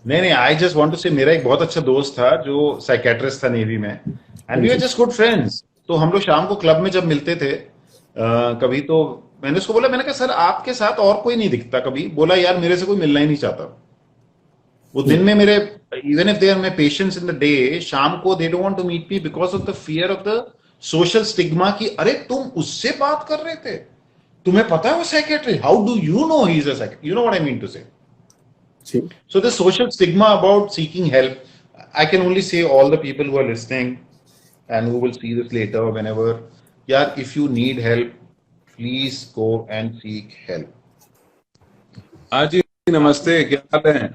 नहीं नहीं, आई just want to से, मेरा एक बहुत अच्छा दोस्त था जो साइकेट्रिस्ट था नेवी में, एंड हाँ वी आर जी। Just good friends. तो हम लोग शाम को क्लब में जब मिलते थे कभी, तो मैंने उसको बोला, मैंने कहा सर आपके साथ और कोई नहीं दिखता कभी। बोला यार मेरे से कोई मिलना ही नहीं चाहता। वो दिन में मेरे, even if they are my patients in the day, शाम को they don't want to meet me because of the fear of the social stigma कि अरे तुम उससे बात कर रहे थे, तुम्हें पता है वो psychiatry, how do you know he is a psychiatry, you know what I mean to say. जी So the social stigma about seeking help, I can only say all the people who are listening and who will see this later or whenever, yeah, if you need help, please go and seek help. हाँ जी, नमस्ते, क्या हाल है?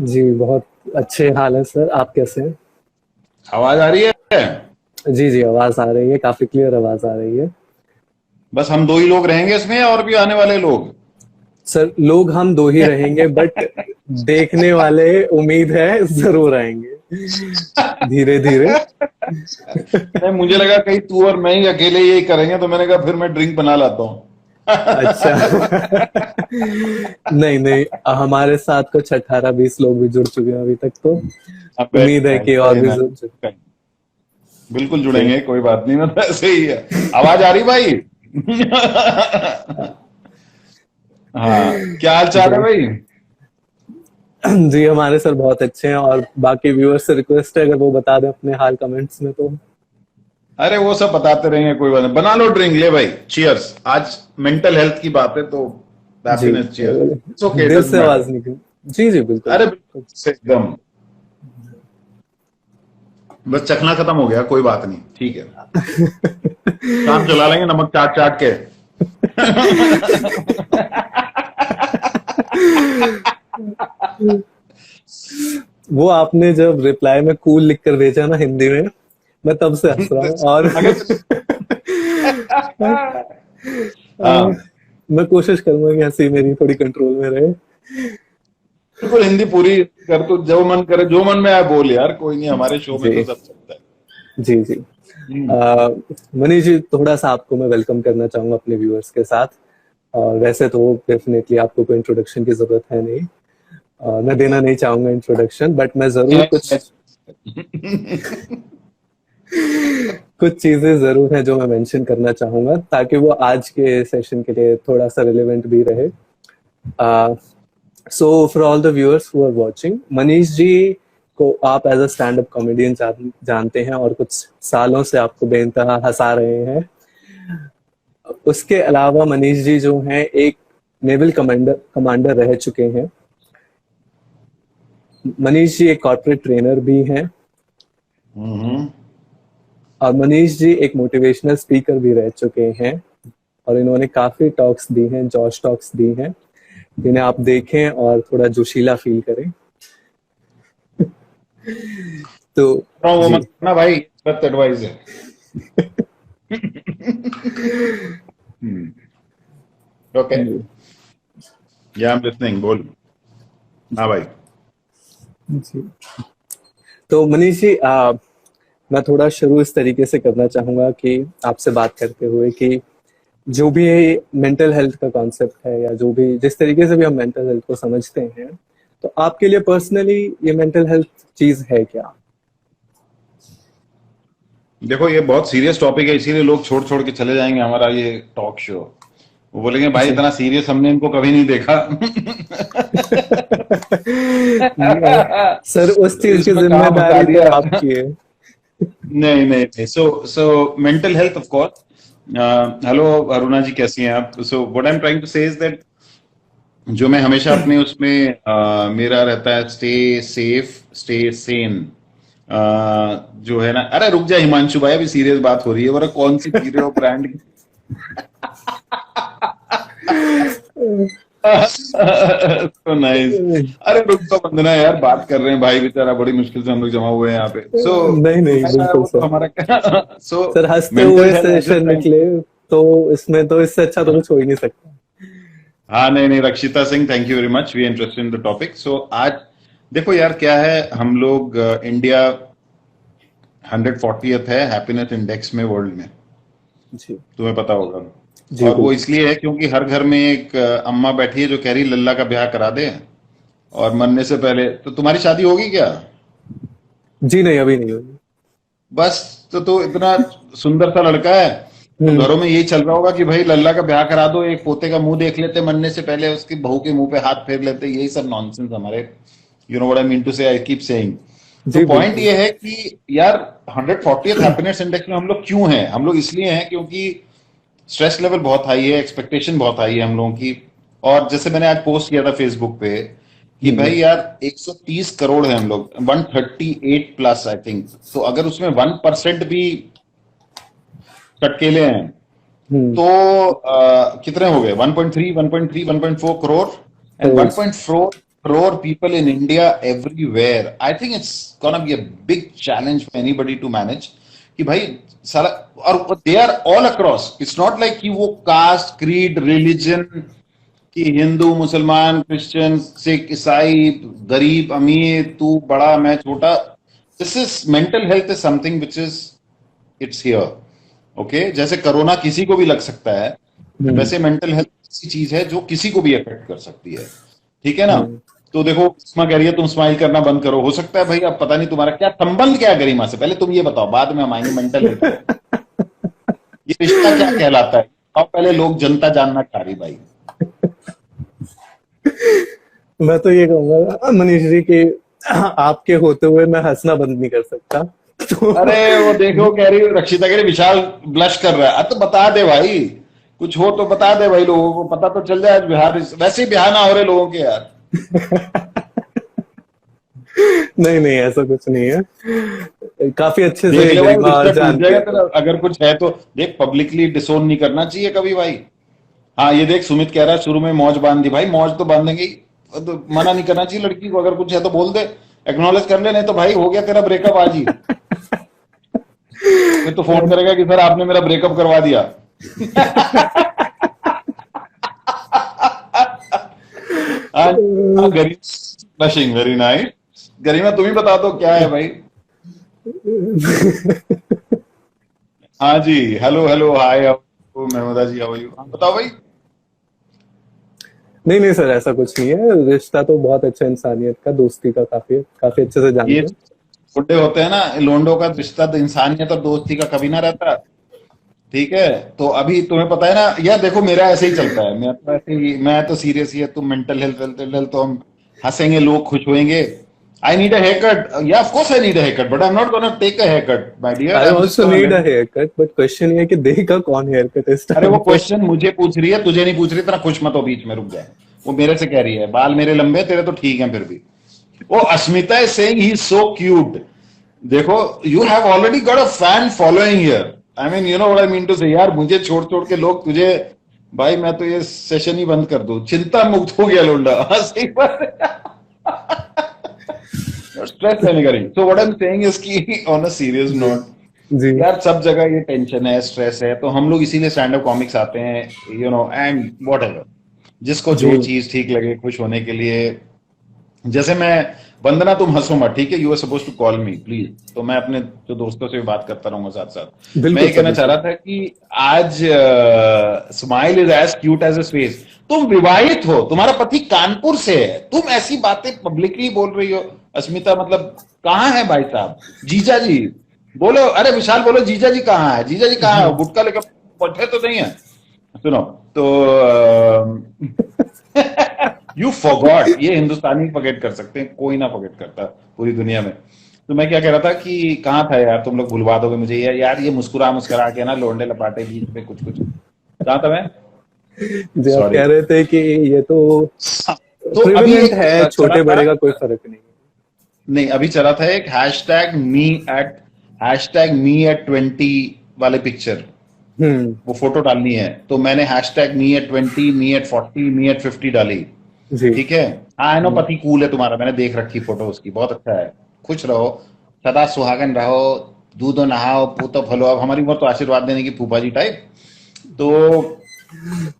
जी, बहुत अच्छे हाल है sir. आप कैसे हैं? आवाज आ रही है? जी जी, आवाज आ रही है, काफी क्लियर आवाज आ रही है। बस हम दो ही लोग रहेंगे इसमें, और भी आने वाले लोग? सर लोग हम दो ही रहेंगे, बट देखने वाले उम्मीद है जरूर आएंगे धीरे धीरे। नहीं, मुझे लगा कहीं तू और मैं ही अकेले यही करेंगे, तो मैंने कहा फिर मैं ड्रिंक बना लाता हूँ। अच्छा। नहीं नहीं, हमारे साथ कुछ 18-20 लोग भी जुड़ चुके हैं अभी तक, तो वेरी उम्मीद है नाइस, कि और वेरी भी जुड़। नाइस। बिल्कुल जी। जुड़ेंगे, कोई बात नहीं, मतलब ऐसे ही है। आवाज आ रही भाई? हाँ, क्या हाल चाल है जी भाई? जी, हमारे सर बहुत अच्छे हैं, और बाकी व्यूअर्स से रिक्वेस्ट है अगर वो बता दें अपने हाल कमेंट्स में तो। अरे वो सब बताते रहेंगे, कोई बात नहीं। बना लो ड्रिंक, ले भाई, चीयर्स। आज मेंटल हेल्थ की बात है तो जी, हैप्पीनेस, चीयर्स। इट्स ओके, दिल डजंट से आवाज मैटर। निकली। जी जी, बिल्कुल। अरे बिल्कुल से एकदम, बस चखना खत्म हो गया, कोई बात नहीं, ठीक है। काम चला लेंगे नमक चाट चाट के। वो आपने जब रिप्लाई में कूल लिख कर भेजा ना हिंदी में, मैं तब से हंस रहा हूँ, और अगर हाँ, मैं कोशिश करूंगा कि हंसी मेरी थोड़ी कंट्रोल में रहे। बिल्कुल हिंदी पूरी कर, तो जो मन करे, जो मन में आए बोल यार, कोई नहीं, हमारे शो में तो जी सब चलता है। जी जी। हम्म। मनीष जी, थोड़ा सा आपको मैं वेलकम करना चाहूंगा अपने व्यूअर्स के साथ। और वैसे तो डेफिनेटली आपको कोई इंट्रोडक्शन की जरूरत है नहीं, मैं देना नहीं चाहूंगा इंट्रोडक्शन, बट मैं जरूर कुछ कुछ चीजें जरूर है जो मैं मेंशन करना चाहूंगा, ताकि वो आज के सेशन के लिए थोड़ा सा रिलेवेंट भी रहे। So for all the viewers who are watching, Manish ji को आप as a stand up comedian जानते हैं, और कुछ सालों से आपको बेइंतहा हंसा रहे हैं। उसके अलावा मनीष जी जो हैं, एक नेवल कमांडर कमांडर रह चुके हैं। मनीष जी एक कॉर्पोरेट ट्रेनर भी हैं, हम्म। और मनीष जी एक मोटिवेशनल स्पीकर भी रह चुके हैं, और इन्होंने काफी टॉक्स दी हैं, जॉश टॉक्स दी हैं, जिन्हें आप देखें और थोड़ा जोशीला फील करें। तो वो जी। मत करना भाई, गलत एडवाइस है। ओके, जी या आई एम लिसनिंग, बोल। हाँ भाई। जी। तो मनीष जी, मैं थोड़ा शुरू इस तरीके से करना चाहूंगा कि आपसे बात करते हुए कि जो भी मेंटल हेल्थ का कॉन्सेप्ट है, या जो भी जिस तरीके से भी हम मेंटल हेल्थ को समझते हैं, तो आपके लिए पर्सनली ये मेंटल हेल्थ चीज है क्या? देखो ये बहुत सीरियस टॉपिक है, इसीलिए लोग छोड़ छोड़ के चले जाएंगे हमारा ये टॉक शो। वो बोलेंगे भाई जी। इतना सीरियस हमने इनको कभी नहीं देखा। सर, उस चीज की इसमें कहाँ फंसा जिम्मेदारी तो दिया। आपकी है। नहीं नहीं नहीं, so so mental health of course. Hello Aruna ji, कैसी हैं आप? So what I am trying to say is that, जो मैं हमेशा अपने उसमें मेरा रहता है, स्टे सेफ, स्टे सेन। जो है ना, अरे रुक जा हिमांशु भाई, अभी सीरियस बात हो रही है, बोला कौन सी पी रहे हो ब्रांड की? तो नाइस। अरे रुक तो वंदना यार, बात कर रहे हैं भाई, बेचारा बड़ी मुश्किल से हम लोग जमा हुए हैं यहाँ पे। सो नहीं नहीं, बिल्कुल वो तो सर। हमारा क्या, सो सर, हंसते मेंटल हुए health I session just trying. निकले, तो इसमें तो इससे अच्छा तो कुछ हो ही नहीं सकता। हाँ नहीं नहीं, Rakshita Singh, thank you very much, we interested in the topic. So आज देखो यार, क्या है, हम लोग इंडिया 140th है हैप्पीनेस इंडेक्स में वर्ल्ड में, जी तुम्हें पता होगा। जी, और वो बिल्कुल। इसलिए है क्योंकि हर घर में एक अम्मा बैठी है जो कह रही लल्ला का ब्याह करा दे, और मरने से पहले तो तुम्हारी शादी होगी क्या? जी नहीं, अभी नहीं होगी। बस, तो इतना सुंदर सा लड़का है, तो हम्म। घरों में यही चल रहा होगा कि भाई लल्ला का ब्याह करा दो, एक पोते का मुंह देख लेते मरने से पहले, उसकी बहू के मुंह पे हाथ फेर लेते, यही सब नॉनसेंस हमारे, you know what I mean to say, I keep saying. तो जी पॉइंट बिल्कुल। ये है कि यार 140th हैप्पीनेस इंडेक्स में हम लोग क्यों हैं? हम लोग इसलिए हैं क्योंकि स्ट्रेस लेवल बहुत हाई है, एक्सपेक्टेशन बहुत हाई है हम लोगों की। और जैसे मैंने आज पोस्ट किया था फेसबुक पे कि भाई हम्म। यार 130 करोड़ है हम लोग, 138 प्लस आई थिंक। तो अगर उसमें 1% भी चटकेले हैं हम्म। तो कितने हो गए? 1.3, 1.3, 1.4 crore, and crore. 1.4 crore people in India everywhere. I think it's gonna be a big challenge for anybody to manage कि भाई साला, और they are all across, it's not like कि वो कास्ट, क्रीड, रिलीजन, कि हिंदू, मुसलमान, क्रिश्चियन, सिख, ईसाई, गरीब, अमीर, तू बड़ा मैं छोटा। This is mental health is something which is, it's here. Okay, जैसे कोरोना किसी को भी लग सकता है, हम्म। वैसे मेंटल हेल्थ ऐसी चीज है जो किसी को भी अफेक्ट कर सकती है। ठीक है ना? हम्म। तो देखो, सुषमा कह रही है तुम स्माइल करना बंद करो। हो सकता है भाई, अब पता नहीं तुम्हारा क्या संबंध, क्या है गरिमा से, पहले तुम ये बताओ, बाद में हम आएंगे मेंटल हेल्थ पे। ये रिश्ता क्या कहलाता है? और पहले लोग जनता जानना चाह रही भाई। मैं तो ये कहूंगा मनीष जी कि आपके होते हुए मैं हंसना बंद नहीं कर सकता। तो अरे वो देखो, कह रही रक्षिता, कह रही विशाल ब्लश कर रहा है। तो बता दे भाई, कुछ हो तो बता दे भाई, लोगों को पता तो चल जाए। आज बिहार वैसे ही बिहार ना हो रहे लोगों के यार। नहीं नहीं, ऐसा कुछ नहीं है, काफी अच्छे देख से ले भाई, गरिमा रिश्ता टूट जानती जाएगा है। तेरा अगर कुछ है तो। देख, पब्लिकली डिसोन नहीं करना चाहिए कभी भाई। हाँ, ये देख, सुमित कह रहा है शुरू में मौज बांध दी। भाई मौज तो बांधेंगे ही, तो मना नहीं करना चाहिए लड़की को, अगर कुछ है तो बोल दे, एक्नॉलेज कर ले, नहीं तो भाई हो गया तेरा ब्रेकअप आज ही। फिर तो फोन करेगा कि सर आपने मेरा ब्रेकअप करवा दिया। हाँ, हाँ, Garima blushing very nice. Garima तुम ही बता दो क्या है भाई। हाँ जी, hello hello, hi Mahmooda ji, how are you? हाँ बताओ भाई। नहीं नहीं सर, ऐसा कुछ नहीं है, रिश्ता तो बहुत अच्छा, इंसानियत का, दोस्ती का, काफी काफी अच्छे से ये जानते हैं। बुड्ढे होते हैं ना, लोंडो का रिश्ता तो इंसानियत और दोस्ती का कभी ना रहता। ठीक है, तो अभी तुम्हें पता है ना यार, देखो मेरा ऐसे ही चलता है, मैं तो ऐसे ही, मैं तो सीरियस ही है। तुम मेंटल हेल्थ वेंटल हेल्थ, तो हम हंसेंगे, लोग खुश होंगे। I need a haircut, yeah of course I need a haircut, but I am not gonna take a haircut my dear, I I am just also gonna need let. A haircut, but question ये है कि देगा कौन hair cut इस अरे time वो पे। Question मुझे पूछ रही है, तुझे नहीं पूछ रही, इतना खुश मत हो, बीच में रुक जाए। वो मेरे से कह रही है बाल मेरे लंबे, तेरे तो ठीक है फिर भी। वो Asmita is saying he is so cute. देखो, you have already got a fan following here. I mean, you know what I mean to say, यार मुझे छोड़ छोड़ के लोग तुझे, भाई मैं तो ये सेशन ही बंद कर दूं, चिंता मुक्त हो गया लोंडा। हाँ सही बात है, स्ट्रेस लेने का नहीं। So what I am saying is कि ऑन अ सीरियस जी। नोट, जी। यार सब जगह ये टेंशन है, स्ट्रेस है, तो हम लोग इसीलिए स्टैंड अप कॉमिक्स आते हैं, you know, and what ever, जिसको जी। जो चीज ठीक लगे खुश होने के लिए। जैसे मैं, वंदना तुम हंसो मत, ठीक है, you are suppose to call me please, तो मैं अपने जो दोस्तों से भी बात करता रहूंगा साथ साथ। मैं बिल्कुल ये सर, कहना चाह बिल्कुल। रहा था कि आज smile is as cute as a face. तुम विवाहित हो, तुम्हारा पति कानपुर से है, तुम ऐसी बातें पब्लिकली बोल रही हो। अस्मिता, मतलब कहाँ है भाई साहब? जीजा जी बोलो, अरे विशाल बोलो, जीजा जी कहाँ है? जीजा जी कहाँ है? गुटखा लेकर बैठे तो नहीं है? सुनो, तो यू फॉरगॉट, ये हिंदुस्तानी फॉरगेट कर सकते हैं, कोई ना फॉरगेट करता पूरी दुनिया में। तो मैं क्या कह रहा था कि कहाँ था यार, तुम लोग भुलवा दोगे मुझे यार, ये मुस्कुरा मुस्कुरा के ना, लोंडे लपाटे बीच में कुछ कुछ। कहाँ था मैं? जी, आप सॉरी। कह रहे थे कि ये तो तो अभी प्रिविलेंट एक है, चला छोटे था, बड़े का कोई फर्क नहीं नहीं अभी चला था एक हैशटैग मी एट 20 वाले पिक्चर, है। वो फोटो डालनी है, तो मैंने hashtag me at 20, me eight 40, me at 50 डाली। जी। ठीक है। हाँ, आई नो पति कूल है तुम्हारा, मैंने देख रखी फोटो उसकी, बहुत अच्छा है। खुश रहो, सदा सुहागन रहो, दूधो नहाओ, पूतो फलो। अब हमारी उम्र तो आशीर्वाद देने की, फूफा जी टाइप। तो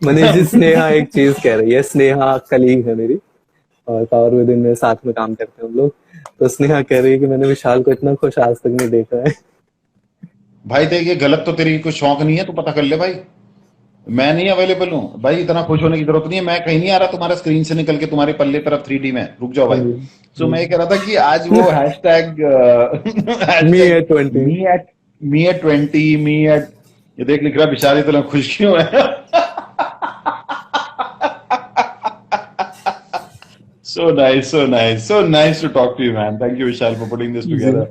मनीष जी, स्नेहा एक चीज कह रही है, स्नेहा कलीग है मेरी, और पावर विद इन में साथ में काम करते हैं हम लोग। तो स्नेहा कह रही है कि मैंने विशाल को इतना खुश आज तक नहीं देखा है। भाई देख, ये गलत तो तेरी कोई शौक नहीं है, तो पता कर ले भाई। मैं नहीं अवेलेबल हूँ भाई, इतना खुश होने की जरूरत नहीं है, मैं कहीं नहीं आ रहा तुम्हारा स्क्रीन से निकल के तुम्हारे पल्ले तरफ 3D में, रुक जाओ हाँ भाई। जी। सो मैं ये कह रहा था कि आज वो hashtag me hashtag at 20। Me at 20, me at, ये देख लिख रहा बिचारी तो खुश क्यों है। So nice, so nice, so nice to talk to you man, thank you Vishal for putting this जी। टुगेदर।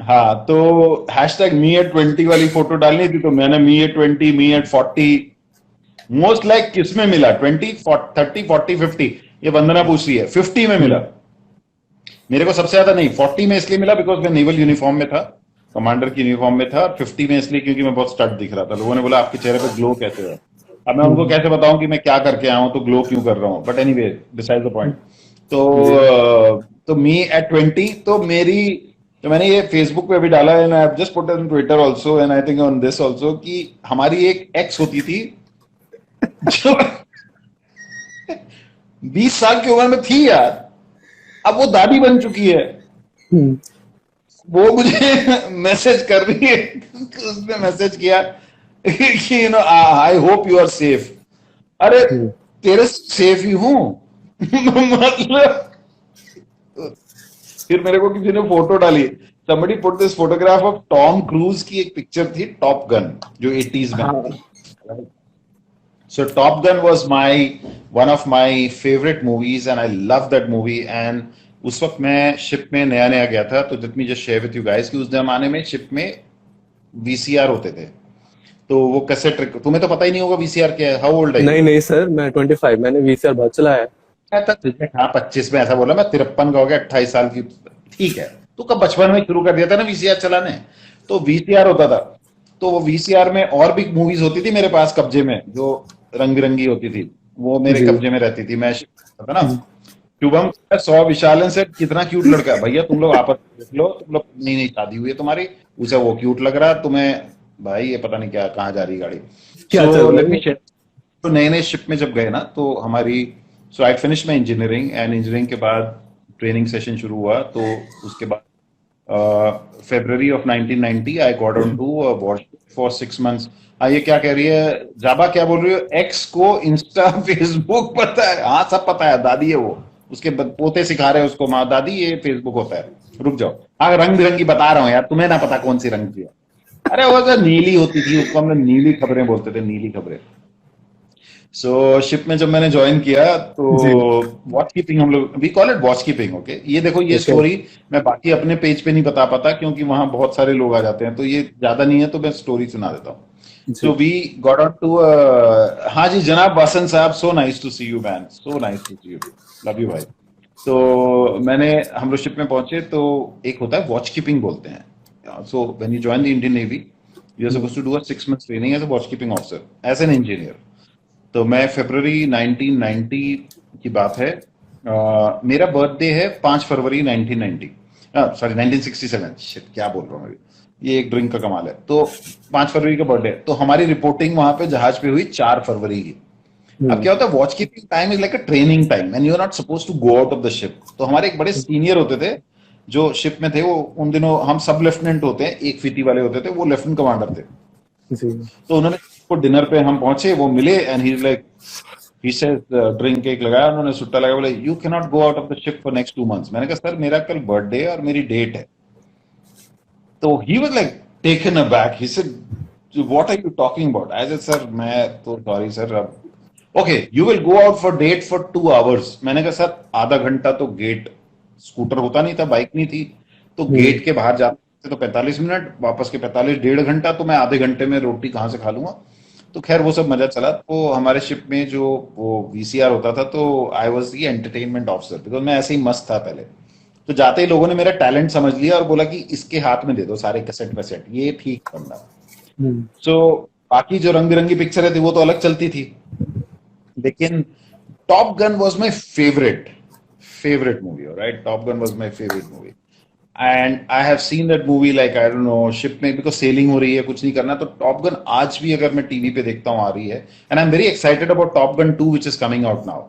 हाँ, तो हैशटैग मी एट 20 वाली फोटो डालनी थी, तो मैंने मी at 20, me eight 40, most like किस में मिला, 20, 30, 40, 50, ये वंदना पूछ रही है, 50 में मिला मेरे को सबसे ज्यादा। नहीं, 40 में इसलिए मिला बिकॉज मैं नेवल यूनिफॉर्म में था, कमांडर की यूनिफॉर्म में था, और 50 में इसलिए क्योंकि मैं बहुत स्टड दिख रहा था। लोगों ने बोला आपके चेहरे पे ग्लो कैसे है। अब मैं उनको कैसे बताऊं कि मैं क्या करके आया हूं तो ग्लो क्यों कर रहा हूं, but anyway beside the point. तो जी। तो मी एट 20, तो मेरी, तो मैंने ये फेसबुक पे भी डाला है, and I have just put it on Twitter also, and I think on this also, कि हमारी एक एक्स होती थी जो 20 साल की उम्र में थी यार, अब वो दादी बन चुकी है। हम्म। वो मुझे मैसेज कर रही है, उसने मैसेज किया कि I hope you are safe. अरे हम्म। तेरे सेफ ही हूं। मतलब फिर मेरे को किसी ने फोटो डाली, somebody put this photograph of Tom cruise की एक पिक्चर थी, टॉप गन, जो 80s में हाँ। थी। So Top Gun was one of my favorite movies and I love that movie। And उस वक्त मैं शिप में नया नया गया था, तो let me just share with you guys कि उस जमाने में शिप में VCR होते थे। तो वो कैसेट, तुम्हें तो पता ही नहीं होगा VCR क्या है, हाउ ओल्ड है नहीं यू? नहीं सर, मैं 25, मैंने वीसीआर बहुत चलाया है। तुझे हाँ 25 में, ऐसा बोला, मैं 53 का हो गया, 28 साल की। ठीक है, तो कब बचपन में शुरू कर दिया था ना VCR चलाने। तो VCR होता था, तो वो VCR में और भी मूवीज होती थी मेरे पास कब्जे में, जो रंग बिरंगी होती थी, वो मेरे जी। कब्जे में रहती थी, मैं था ना। शुभम सौ विशालन से कितना क्यूट लड़का है भैया, तुम लोग आपस में देख लो, तुम लोग नई नई शादी हुई है तुम्हारी, उसे वो क्यूट लग रहा है तुम्हें, भाई ये पता नहीं क्या कहाँ जा रही गाड़ी। क्या चल सो रहा लेट मी है? शेयर। तो नए नए शिप में जब गए ना, तो हमारी, so I finish my engineering, and engineering के बाद ट्रेनिंग सेशन शुरू हुआ, तो उसके बाद February of 1990 I got on to warship for 6 months। ये क्या कह रही है जाबा, क्या बोल रही हो? एक्स को इंस्टा फेसबुक पता है? हाँ सब पता है, दादी है वो, उसके पोते सिखा रहे हैं उसको, माँ दादी ये फेसबुक होता है। रुक जाओ, हाँ रंग बिरंगी बता रहा हूँ यार, तुम्हें ना पता कौन सी रंग की है। अरे वो जो नीली होती थी, उसको हम लोग नीली खबरें बोलते थे, नीली खबरें। सो शिप में जब मैंने ज्वाइन किया, तो जी। वॉच कीपिंग, हम लोग we call it watch keeping, okay. ये देखो, ये ओके। स्टोरी मैं बाकी अपने पेज पे नहीं बता पाता, क्योंकि वहां बहुत सारे लोग आ जाते हैं, तो ये ज्यादा नहीं है, तो मैं स्टोरी सुना देता हूँ। सो जी। वी गॉट आउट टू, हाँ जी जनाब वासन साहब, so nice to see you man, so nice to see you, love you भाई। तो हम लोग शिप में पहुंचे, तो एक होता है वॉच कीपिंग बोलते हैं। So when you join the Indian navy, you are supposed to do a 6 months training as a watch keeping officer as an engineer. तो मैं फरवरी 1990 की बात है, मेरा बर्थडे है 5 फरवरी 1990, सॉरी 1967, शिट क्या बोल रहा हूँ अभी, ये एक ड्रिंक का कमाल है। तो 5 फरवरी का बर्थडे, तो हमारी रिपोर्टिंग वहां पे जहाज पे हुई 4 फरवरी की। अब क्या होता है, watch keeping time is like a training time and you are not suppose to go out of the ship. तो हमारे एक बड़े सीनियर होते थे जो शिप में थे, वो उन दिनों हम सब लेफ्टिनेंट होते हैं, एक फीती वाले होते थे, वो लेफ्टिनेंट कमांडर थे। जी। तो उन्होंने को डिनर पे हम पहुंचे, वो मिले, and he like, he said drink एक लगाया उन्होंने, सुट्टा लगाया, बोले you can not go out of the ship for next 2 months। मैंने कहा सर मेरा कल बर्थडे है और मेरी डेट है। तो he was like taken aback, he said what are you talking about? I said sir मैं तो सॉरी सर, अब okay you will go out for date for 2 hours। मैंने कहा सर आधा घंटा तो गेट, स्कूटर होता नहीं था, बाइक नहीं थी, तो गेट के बाहर जाते तो 45 मिनट, वापस के 45, 1.5 घंटा, तो मैं आधे घंटे में रोटी कहाँ से खा लूंगा। तो खैर वो सब मजा चला। तो हमारे शिप में जो वो VCR होता था, तो I was the entertainment officer, because मैं ऐसे ही मस्त था पहले। तो जाते ही लोगों ने मेरा टैलेंट समझ लिया और बोला कि इसके हाथ में दे दो सारे कैसेट वैसेट, ये ठीक बंदा। सो बाकी जो रंग बिरंगी पिक्चरें थी वो तो अलग चलती थी, लेकिन top gun was my favourite movie, right? Top gun was my favourite movie, and I have seen that movie like I don't know ship में, बिकॉज सेलिंग हो रही है, कुछ नहीं करना, तो टॉप गन आज भी अगर मैं टीवी पे देखता हूँ आ रही है, and I am very excited about top gun 2 which is coming out now.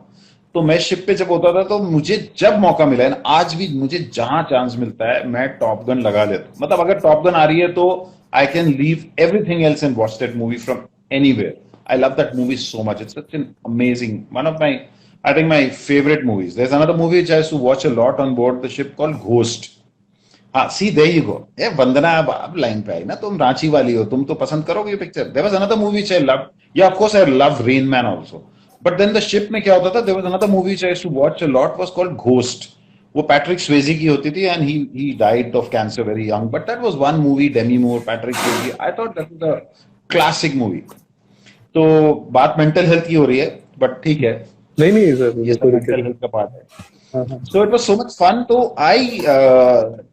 तो मैं शिप पे जब होता था, तो मुझे जब मौका मिला है ना, आज भी मुझे जहां चांस मिलता है मैं टॉप गन लगा लेता हूँ। मतलब अगर टॉप गन आ रही है तो I can leave everything else and watch that movie from anywhere. I love that movie so much. It's such an amazing, one of my, I think my favorite movies. There's another movie which I used to watch a lot on board the ship called Ghost. हाँ, सी there you go. ए वंदना, अब line पे आई ना, तुम रांची वाली हो, तुम तो पसंद करोगे ये picture. There was another movie which I love, yeah of course I love Rain Man also, but then the ship में क्या होता था, there was another movie which I used to watch a lot, was called Ghost. वो Patrick Swayze की होती थी and he died of cancer very young, but that was one movie, Demi Moore, Patrick Swayze, I thought that was a classic movie. तो बात mental health की हो रही है, बट ठीक है, नहीं नहीं सर, ये सब कोई मेंटल दिक्कत हेल्थ का पार्ट है। हाँ। So it was so much fun. तो आई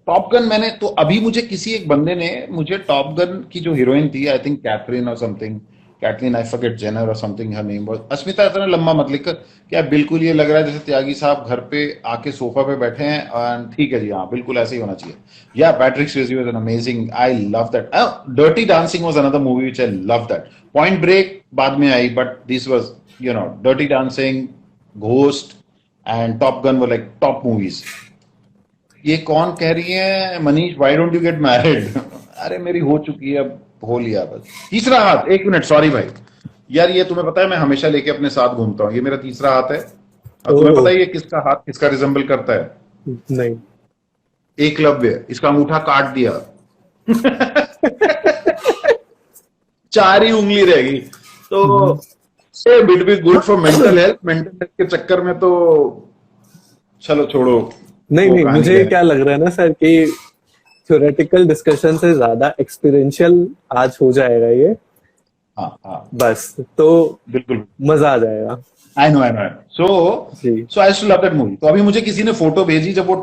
टॉप गन मैंने, तो अभी मुझे किसी एक बंदे ने मुझे टॉप गन की जो हीरोइन थी, आई थिंक कैथरीन और something, Catherine I forget Jenner और something her name was, Asmita इतना लंबा मत लिख, क्या बिल्कुल ये लग रहा है जैसे त्यागी साहब घर पे आके सोफा पे बैठे हैं, और ठीक है जी, हाँ बिल्कुल ऐसे ही होना चाहिए। Yeah Patrick Swayze was an amazing, I love that. Dirty Dancing was another movie which I love that. Point Break बाद में आई, but this was, you know, Dirty Dancing, Ghost and Top Gun were like top movies. ये कौन कह रही है Manish, why don't you get married? अरे मेरी हो चुकी है, अब हो लिया बस। तीसरा हाथ, एक मिनट, सॉरी भाई यार, ये तुम्हें पता है मैं हमेशा लेके अपने साथ घूमता हूँ, ये मेरा तीसरा हाथ है, और तुम्हें पता ओह है ये किसका हाथ किसका रिजेंबल करता है? नहीं। एकलव्य। इसका अंगूठा काट दिया। चार ही उंगली रहेगी। तो hmm, it be good for mental health. Mental health के चक्कर में तो चलो छोड़ो, नहीं वो नहीं, कहानी मुझे रहने। क्या लग रहा है ना सर कि थ्योरेटिकल डिस्कशन से ज्यादा एक्सपीरियंशियल आज हो जाएगा ये, हाँ हाँ, बस तो बिल्कुल। मजा आ जाएगा। I know, I know. So जी। So I too love that movie. तो अभी मुझे किसी ने फोटो भेजी, जब वो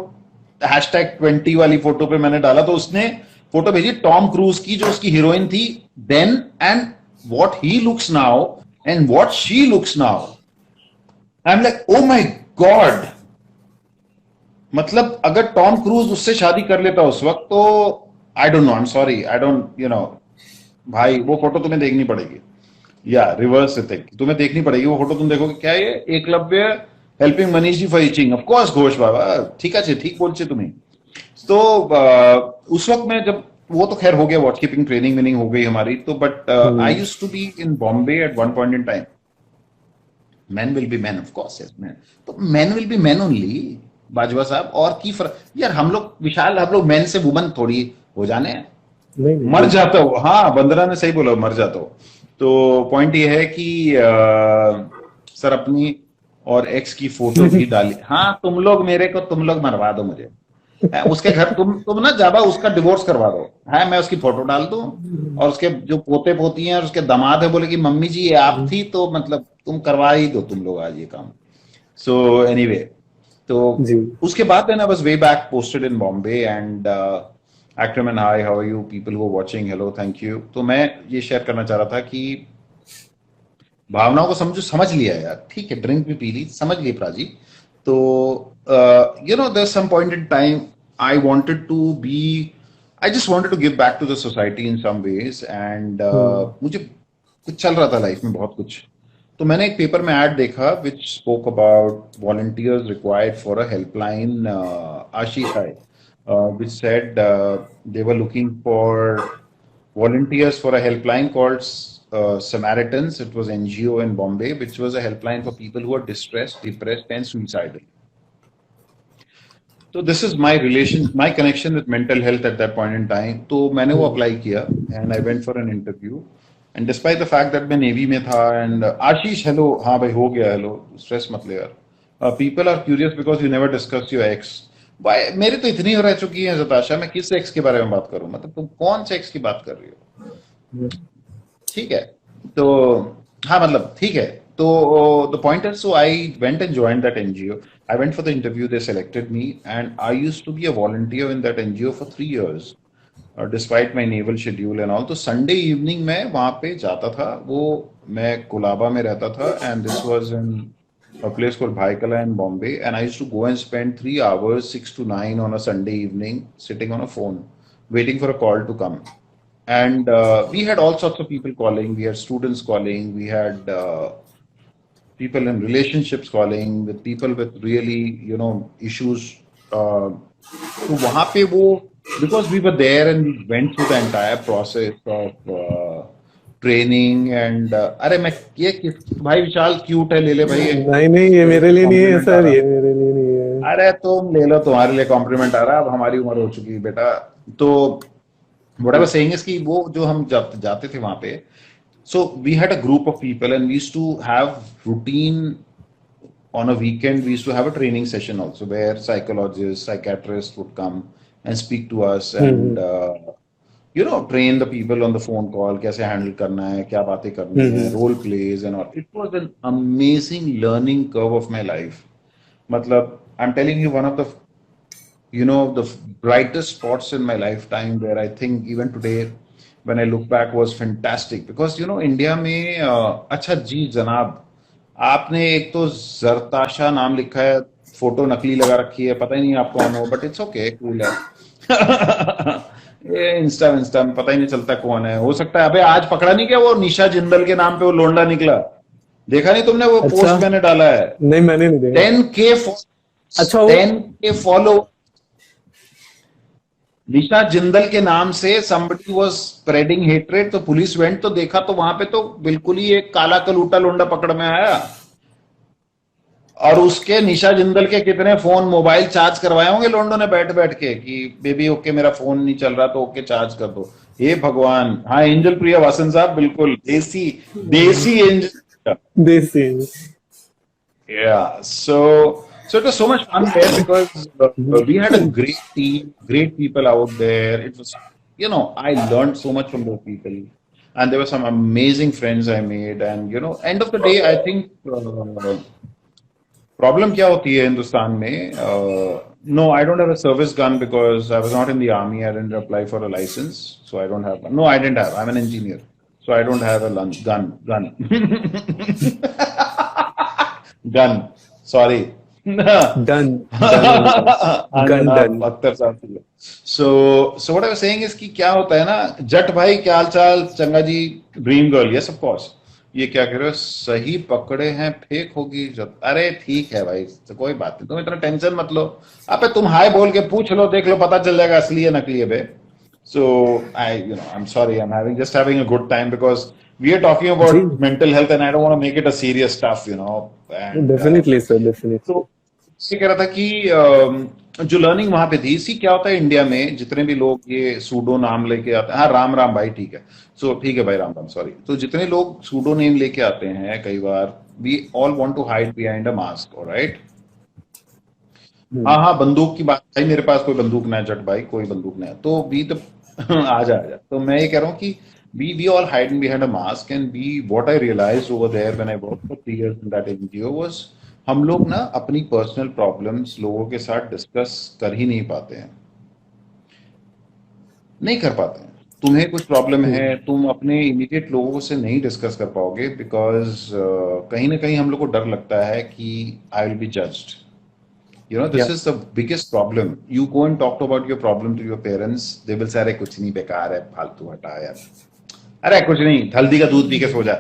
#20 वाली फोटो पे मैंने डाला, तो उसने फोटो भेजी टॉम क्रूज की, जो उसकी हीरोइन थी then, and what he looks now and what she looks now. I am like, oh my god. मतलब अगर टॉम क्रूज उससे शादी कर लेता उस वक्त, तो I don't know, I am sorry, I don't, you know, भाई वो फोटो तुम्हें देखनी पड़ेगी, या रिवर्स से तुम्हें देखनी पड़ेगी वो फोटो। तुम देखोगे क्या ये Eklavya helping Manish ji for itching, of course Ghosh Baba, ठीक है, ठीक बोलছে तुम्हें। तो उस वक्त में जब वो, तो खैर हो गया, वॉच कीपिंग ट्रेनिंग विनिंग हो गई हमारी, तो but I hmm, used to be in Bombay at one point in time. Man will be man, of course, yes man. तो man will be man only, Bajwa Sahab, और की फर्क यार, हम लोग विशाल, हम लोग मैन से वुमन थोड़ी हो जाने हैं। नहीं नहीं मर बिल्कुल। जाता हो, हाँ बंदरा ने सही बोला, मर जाता हो। तो पॉइंट ये है कि सर अपनी और एक्स की फोटो भी डाली, हाँ तुम लोग मेरे को, तुम लोग मरवा दो मुझे। उसके घर तुम ना जाबा उसका डिवोर्स करवा दो, है मैं उसकी फोटो डाल दूं, और उसके जो पोते पोती हैं और उसके दामाद है बोले कि मम्मी जी ये आप थी, तो मतलब तुम करवा ही दो तुम लोग आज ये काम। सो एनीवे, तो जी। उसके बाद then I was way back posted in Bombay and Ackerman, hi, how are you? People who are watching, hello, thank you। तो मैं ये शेयर करना चाह रहा था कि भावनाओं को समझो, समझ लिया यार, ठीक है, ड्रिंक भी पी ली, समझ गई प्राजी। तो you know there some point in time I wanted to be, I just wanted to give back to the society in some ways, and hmm, मुझे कुछ चल रहा था लाइफ में बहुत कुछ। तो मैंने एक पेपर में ऐड देखा which spoke about volunteers required for a helpline, Ashish hai, which said they were looking for volunteers for a helpline called Samaritans. It was NGO in Bombay, which was a helpline for people who are distressed, depressed, and suicidal. So this is my relation, my connection with mental health at that point in time. तो मैंने वो हम्म, apply किया and I went for an interview. And despite the fact that मैं navy में था, and Ashish hello, हाँ भाई हो गया, हेलो, स्ट्रेस मत ले यार। People are curious because you never discuss your ex. भाई मेरी तो इतनी हो रह चुकी है जताशा, मैं किस एक्स के बारे में बात करूं, मतलब तुम कौन से एक्स की बात कर रही हो? ठीक है, तो हाँ मतलब ठीक है। तो the point is, so I went and joined that NGO. I went for the interview, they selected me, and I used to be a volunteer in that NGO for 3 years, despite my naval schedule and all. तो Sunday evening में वहां पे जाता था, वो मैं कोलाबा में रहता था, and this was in a place called Bhaikala in Bombay, and I used to go and spend 3 hours, 6 to 9 on a Sunday evening, sitting on a phone, waiting for a call to come. And we had all sorts of people calling. We had students calling. We had people in relationships calling, with people with really, you know, issues. तो वहाँ पे वो, because we were there and we went through the entire process of training and अरे मैं ये भाई विशाल cute है, ले ले भाई, नहीं नहीं, ये मेरे लिए नहीं है कॉम्प्लीमेंट आ सर, रहा। ये मेरे लिए नहीं है। अरे तुम ले लो, तुम्हारे लिए कॉम्प्लीमेंट आ रहा है, अब हमारी उम्र हो चुकी है बेटा। तो what I was saying is कि वो जो हम जब जाते थे वहां पे, so we had a group of people and we used to have routine on a weekend. We used to have a training session also where psychologists, psychiatrists would come and speak to us and hmm train the people on the phone call, कैसे handle करना है, क्या बातें करनी है, हम्म role plays and all. It was an amazing learning curve of my life. मतलब I'm telling you, one of the the brightest spots in my lifetime where I think even today when I look back was fantastic because India में अच्छा जी जनाब, आपने एक तो जरताशा नाम लिखा है, फोटो नकली लगा रखी है, पता ही नहीं आप कौन हो, बट इट्स ओके, कूल है। ये इंस्टा इंस्टा में पता ही नहीं चलता कौन है, हो सकता है। अबे आज पकड़ा नहीं क्या वो निशा जिंदल के नाम पे वो लोंडा निकला, देखा नहीं तुमने? वो अच्छा, पोस्ट मैंने डाला है। नहीं मैंने नहीं देखा। 10K अच्छा वो 10K फॉलो, निशा जिंदल के नाम से somebody was spreading hatred, तो पुलिस वेंट तो देखा तो वहां पे तो बिल्कुल ही एक काला कलूटा लोंडा पकड़ में आया, और उसके निशा जिंदल के कितने फोन मोबाइल चार्ज करवाए होंगे लोंडो ने बैठ बैठ के कि बेबी ओके मेरा फोन नहीं चल रहा तो ओके चार्ज कर दो। हे भगवान। हाँ, एंजल प्रिया वासन साहब, बिल्कुल देसी देसी एंजल। देसी। Yeah, so it was so much fun there because we had a great team, great people out there. It was, I learned so much from those people, and there were some amazing friends I made. And end of the day, I think problem क्या होती है हिंदुस्तान में? No, I don't have a service gun because I was not in the army. I didn't apply for a license, so I don't have. No, I didn't have. I'm an engineer, so I don't have a gun. Gun. Sorry. Done done gun done. Akhtar साहब। So what I was saying is कि क्या होता है ना, जट भाई क्या हाल चाल, चंगा जी, dream girl, yes of course. ये क्या कह रहे हो, सही पकड़े हैं, फेक होगी जब, अरे ठीक है भाई, तो कोई बात नहीं, तुम इतना टेंशन मत लो। अबे तुम हाय बोल के पूछ लो, देख लो, पता चल जाएगा असली है नकली है बे। So I'm sorry, I'm just having a good time because we are talking जी, about mental health and I don't want to make it a serious stuff, and definitely sir, definitely. तो ये कह रहा था कि जो लर्निंग वहां पे थी, सी क्या होता है इंडिया में, जितने भी लोग ये सूडो नाम लेके आते हैं, हाँ राम राम भाई, ठीक है, सो ठीक है भाई, राम राम, सॉरी। तो जितने लोग सूडो नेम लेके आते हैं, कई बार we all want to hide behind a mask, alright. हाँ हाँ, बंदूक की बात भाई, मेरे पास कोई बंदूक ना है जट भाई, कोई बंदूक नहीं है, तो वी तो आजा आजा। तो मैं ये कह रहा हूँ कि we all hiding behind a mask and what I realized over there when I worked for 3 years in that NGO was हम लोग ना अपनी पर्सनल प्रॉब्लम्स लोगों के साथ डिस्कस कर ही नहीं पाते हैं, नहीं कर पाते हैं। तुम्हें कुछ प्रॉब्लम है, तुम अपने इमीडिएट लोगों से नहीं डिस्कस कर पाओगे बिकॉज कहीं ना कहीं हम लोग को डर लगता है कि I will be judged. This is the biggest problem. You go and talk about your problem to your parents, they will say अरे कुछ नहीं, बेकार है, फालतू, हटा यार, अरे कुछ नहीं, हल्दी का दूध पी के सो जा।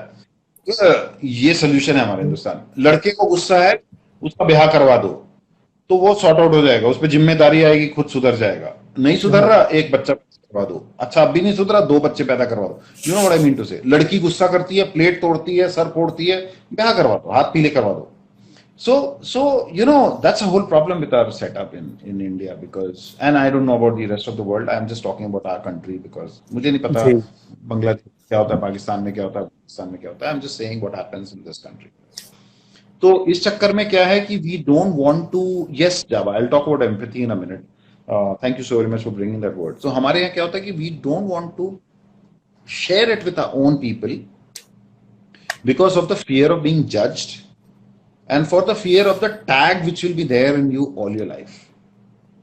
ये सोल्यूशन है हमारे हिंदुस्तान। लड़के को गुस्सा है, उसका ब्याह करवा दो, तो वो सॉर्ट आउट हो जाएगा, उस पर जिम्मेदारी आएगी, खुद सुधर जाएगा। नहीं सुधर रहा, एक बच्चा करवा दो, अच्छा अब भी नहीं सुधरा, 2 बच्चे पैदा करवा दो। You know what I mean to say. लड़की गुस्सा करती है, प्लेट तोड़ती है, सर फोड़ती है, ब्याह करवा दो, हाथ पीले करवा दो। So that's a whole problem with our setup in India because, and I don't know about the rest of the world. I'm just talking about our country because मुझे नहीं पता जी, बांग्लादेश क्या होता है, पाकिस्तान में क्या होता है, पाकिस्तान में क्या होता है। I'm just saying what happens in this country. तो इस चक्कर में क्या है कि we don't want to, yes Java, I'll talk about empathy in a minute. Thank you so very much for bringing that word. So हमारे यहाँ क्या होता है कि we don't want to share it with our own people because of the fear of being judged. And for the fear of the tag which will be there in you all your life.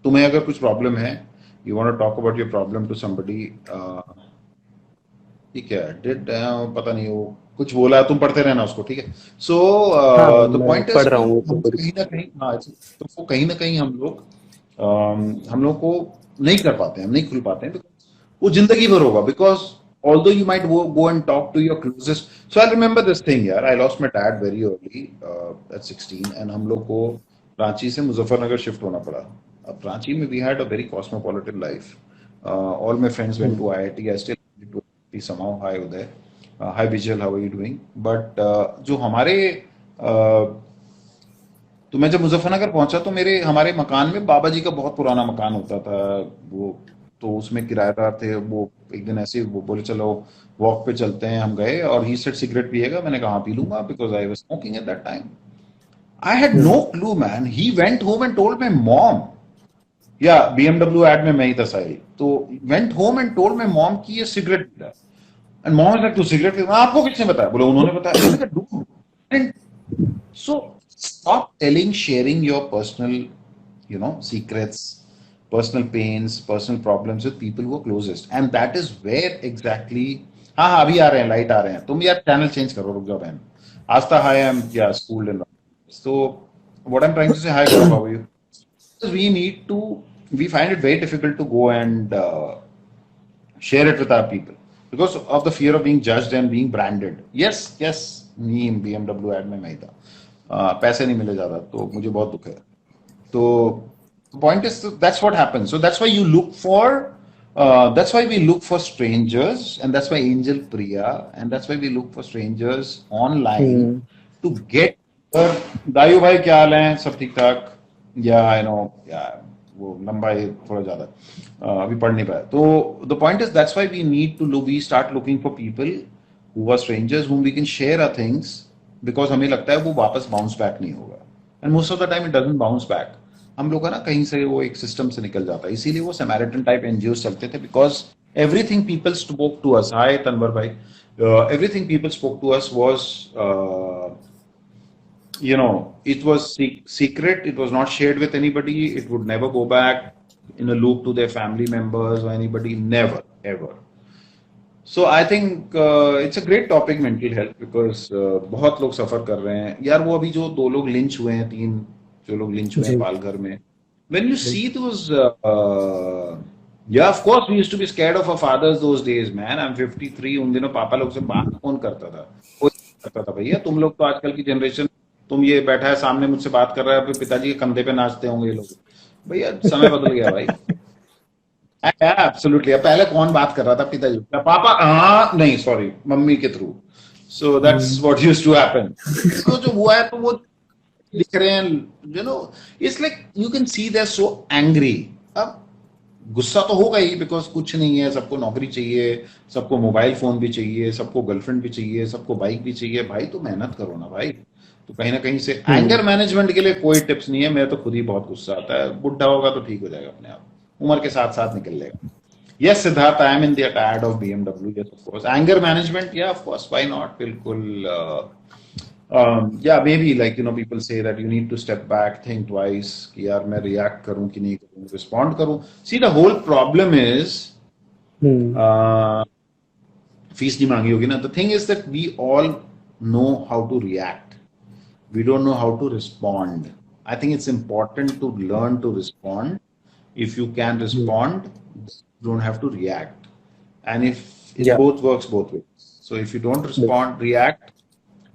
तुम्हें अगर कुछ problem है, you want to talk about your problem to somebody, ठीक है, पता नहीं वो कुछ बोला, तुम पढ़ते रहना उसको, ठीक है। सो हाँ द मैं पॉइंट पढ़ इज रहा हूँ तो हम पूरी। कहीं ना कहीं, हाँ, तो वो कहीं ना कहीं हम लोग को नहीं कर पाते हैं, हम नहीं खुल पाते हैं because वो जिंदगी भर होगा। Because although you might go and talk to your closest, so I remember this thing यार, I lost my dad very early at 16 and हम लोग को रांची से मुजफ्फरनगर शिफ्ट होना पड़ा। अब रांची में we had a very cosmopolitan life, all my friends went to IIT, I still wanted to be somehow high over there, hi Vijal, how are you doing? But जो हमारे uh, तो मैं जब मुजफ्फरनगर पहुंचा तो मेरे हमारे मकान में बाबा जी का बहुत पुराना मकान होता था वो। तो उसमें किराएदार थे वो। एक दिन ऐसे ही वो बोले चलो वॉक पे चलते हैं, हम गए और ही सेड सिगरेट पिएगा? मैंने कहा हाँ पी लूंगा, because I was smoking at that time. I had no hmm clue man, he went home and told my mom. या बीएमडब्ल्यू एड में मैं ही था साहिल, तो went home and told my mom कि ये सिगरेट पी रहा है। एंड मॉम इज लाइक तू सिगरेट पी? आपको किसने बताया? बोले उन्होंने बताया। मैंने कहा dude, so stop telling, sharing your personal, secrets, personal pains, personal problems with people who are closest. And that is where exactly, हाँ हाँ अभी आ रहे हैं, लाइट आ रहे हैं, तुम यार चैनल चेंज करो, रुक जाओ बहन। आस्था, हाई, आई एम या schooled in. So what I'm trying to say, hi Gaurav, how are you? We need to, we find it very difficult to go and share it with our people because of the fear of being judged and being branded. Yes, yes, me BMW ad में मैं ही था। पैसे नहीं मिले ज्यादा तो मुझे बहुत दुख है। तो point is that's what happens. So that's why you look for that's why we look for strangers, and that's why Angel Priya, and that's why we look for strangers online hmm to get दायु भाई क्या हाल है? सब ठीक ठाक? या I know, या वो लंबा है थोड़ा ज्यादा, अभी पढ़ नहीं पाया। तो the point is that's why we need to look, we start looking for people who are strangers whom we can share our things, because हमें लगता है वो वापस बाउंस बैक नहीं होगा। And most of the time it doesn't bounce back. हम लोग का ना कहीं से वो एक सिस्टम से निकल जाता है, इसीलिए वो समैरिटन टाइप एनजीओ चलते थे, because everything people spoke to us. Hi Tanvar भाई, everything people spoke to us was it was secret. It was not shared with anybody. It would never go back in a loop to their family members or anybody. Never, ever. So I think it's a great topic, mental health, because बहुत लोग सफर कर रहे हैं यार। वो अभी जो 2 लोग लिंच हुए हैं, 3 जो लोग लिंच हुए हैं जी पालघर में, when you see बिल्कुल those yeah, of course we used to be scared of our fathers those days, man. I'm 53। उन दिनों पापा लोग से बात कौन करता था? कोई नहीं करता था भैया। तुम लोग तो आजकल की जनरेशन, तुम ये बैठा है सामने मुझसे बात कर रहा है, फिर पिताजी के कंधे पे नाचते होंगे ये लोग। भैया समय बदल गया भाई। एब्सोल्युटली। अब पहले कौन बात कर रहा था? पिताजी, पापा, हाँ नहीं सॉरी, मम्मी के through. So that's hmm what used to happen. तो जो हुआ है तो वो दिख रहे हैं, it's like you can see they are so angry. अब गुस्सा तो होगा ही, बिकॉज कुछ नहीं है, सबको नौकरी चाहिए, सबको मोबाइल फोन भी चाहिए, सबको गर्लफ्रेंड भी चाहिए, सबको बाइक भी चाहिए। भाई तो मेहनत करो ना भाई। तो कहीं ना कहीं से हम्म एंगर मैनेजमेंट के लिए कोई टिप्स नहीं है। मैं तो खुद ही बहुत गुस्सा आता है। बुढ़ा होगा तो ठीक हो जाएगा अपने आप, उम्र के साथ साथ निकल लेगा। Yes, Siddharth, I am in the ad of BMW. Yes, of course. Anger management, yeah, of course. Why not? Bilkul. Yeah, maybe like people say that you need to step back, think twice. कि यार मैं react करूं कि नहीं करूं, respond करूं. See, the whole problem is hmm fees नहीं मांगी होगी ना। The thing is that we all know how to react. We don't know how to respond. I think it's important to learn to respond. If you can ji respond, you don't have to react. And if it या both works both ways. So if you don't बिल्कुल respond, react,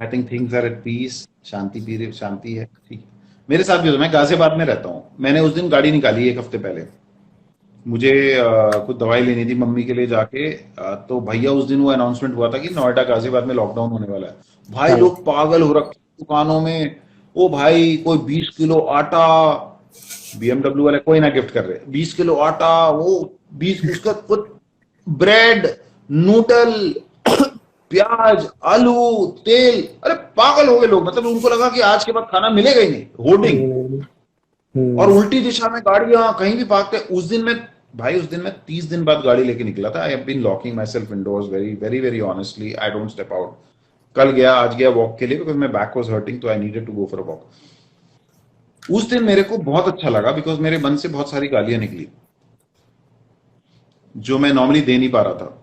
I think things are at peace. शांति period, शांति है, ठीक है। मेरे साथ भी होता है। मैं गाजियाबाद में रहता हूँ। मैंने उस दिन गाड़ी निकाली 1 हफ्ते पहले। मुझे कुछ दवाई लेनी थी मम्मी के लिए जाके। तो भैया उस दिन वो अनाउंसमेंट हुआ था कि नोएडा गाजियाबाद में लॉकडाउन होने वाला है। भाई हाँ लोग पागल हो रखे दुकानों में। ओ भाई, कोई 20 किलो आटा, बीएमडब्ल्यू वाले कोई ना गिफ्ट कर रहे, 20 किलो आटा, वो 20 उसका कुछ ब्रेड, नूडल, प्याज, आलू, तेल। अरे पागल हो गए लोग। मतलब उनको लगा कि आज के बाद खाना मिलेगा ही नहीं। होर्डिंग। और हम्म उल्टी दिशा में गाड़ियां कहीं भी भागते। उस दिन में भाई, उस दिन में 30 दिन बाद गाड़ी लेके निकला था। I have been locking myself indoors very very very honestly. I don't step out. कल गया, आज गया वॉक के लिए, because my back was hurting, तो I needed to go for a walk. उस दिन मेरे को बहुत अच्छा लगा, बिकॉज मेरे मन से बहुत सारी गालियां निकली जो मैं नॉर्मली दे नहीं पा रहा था।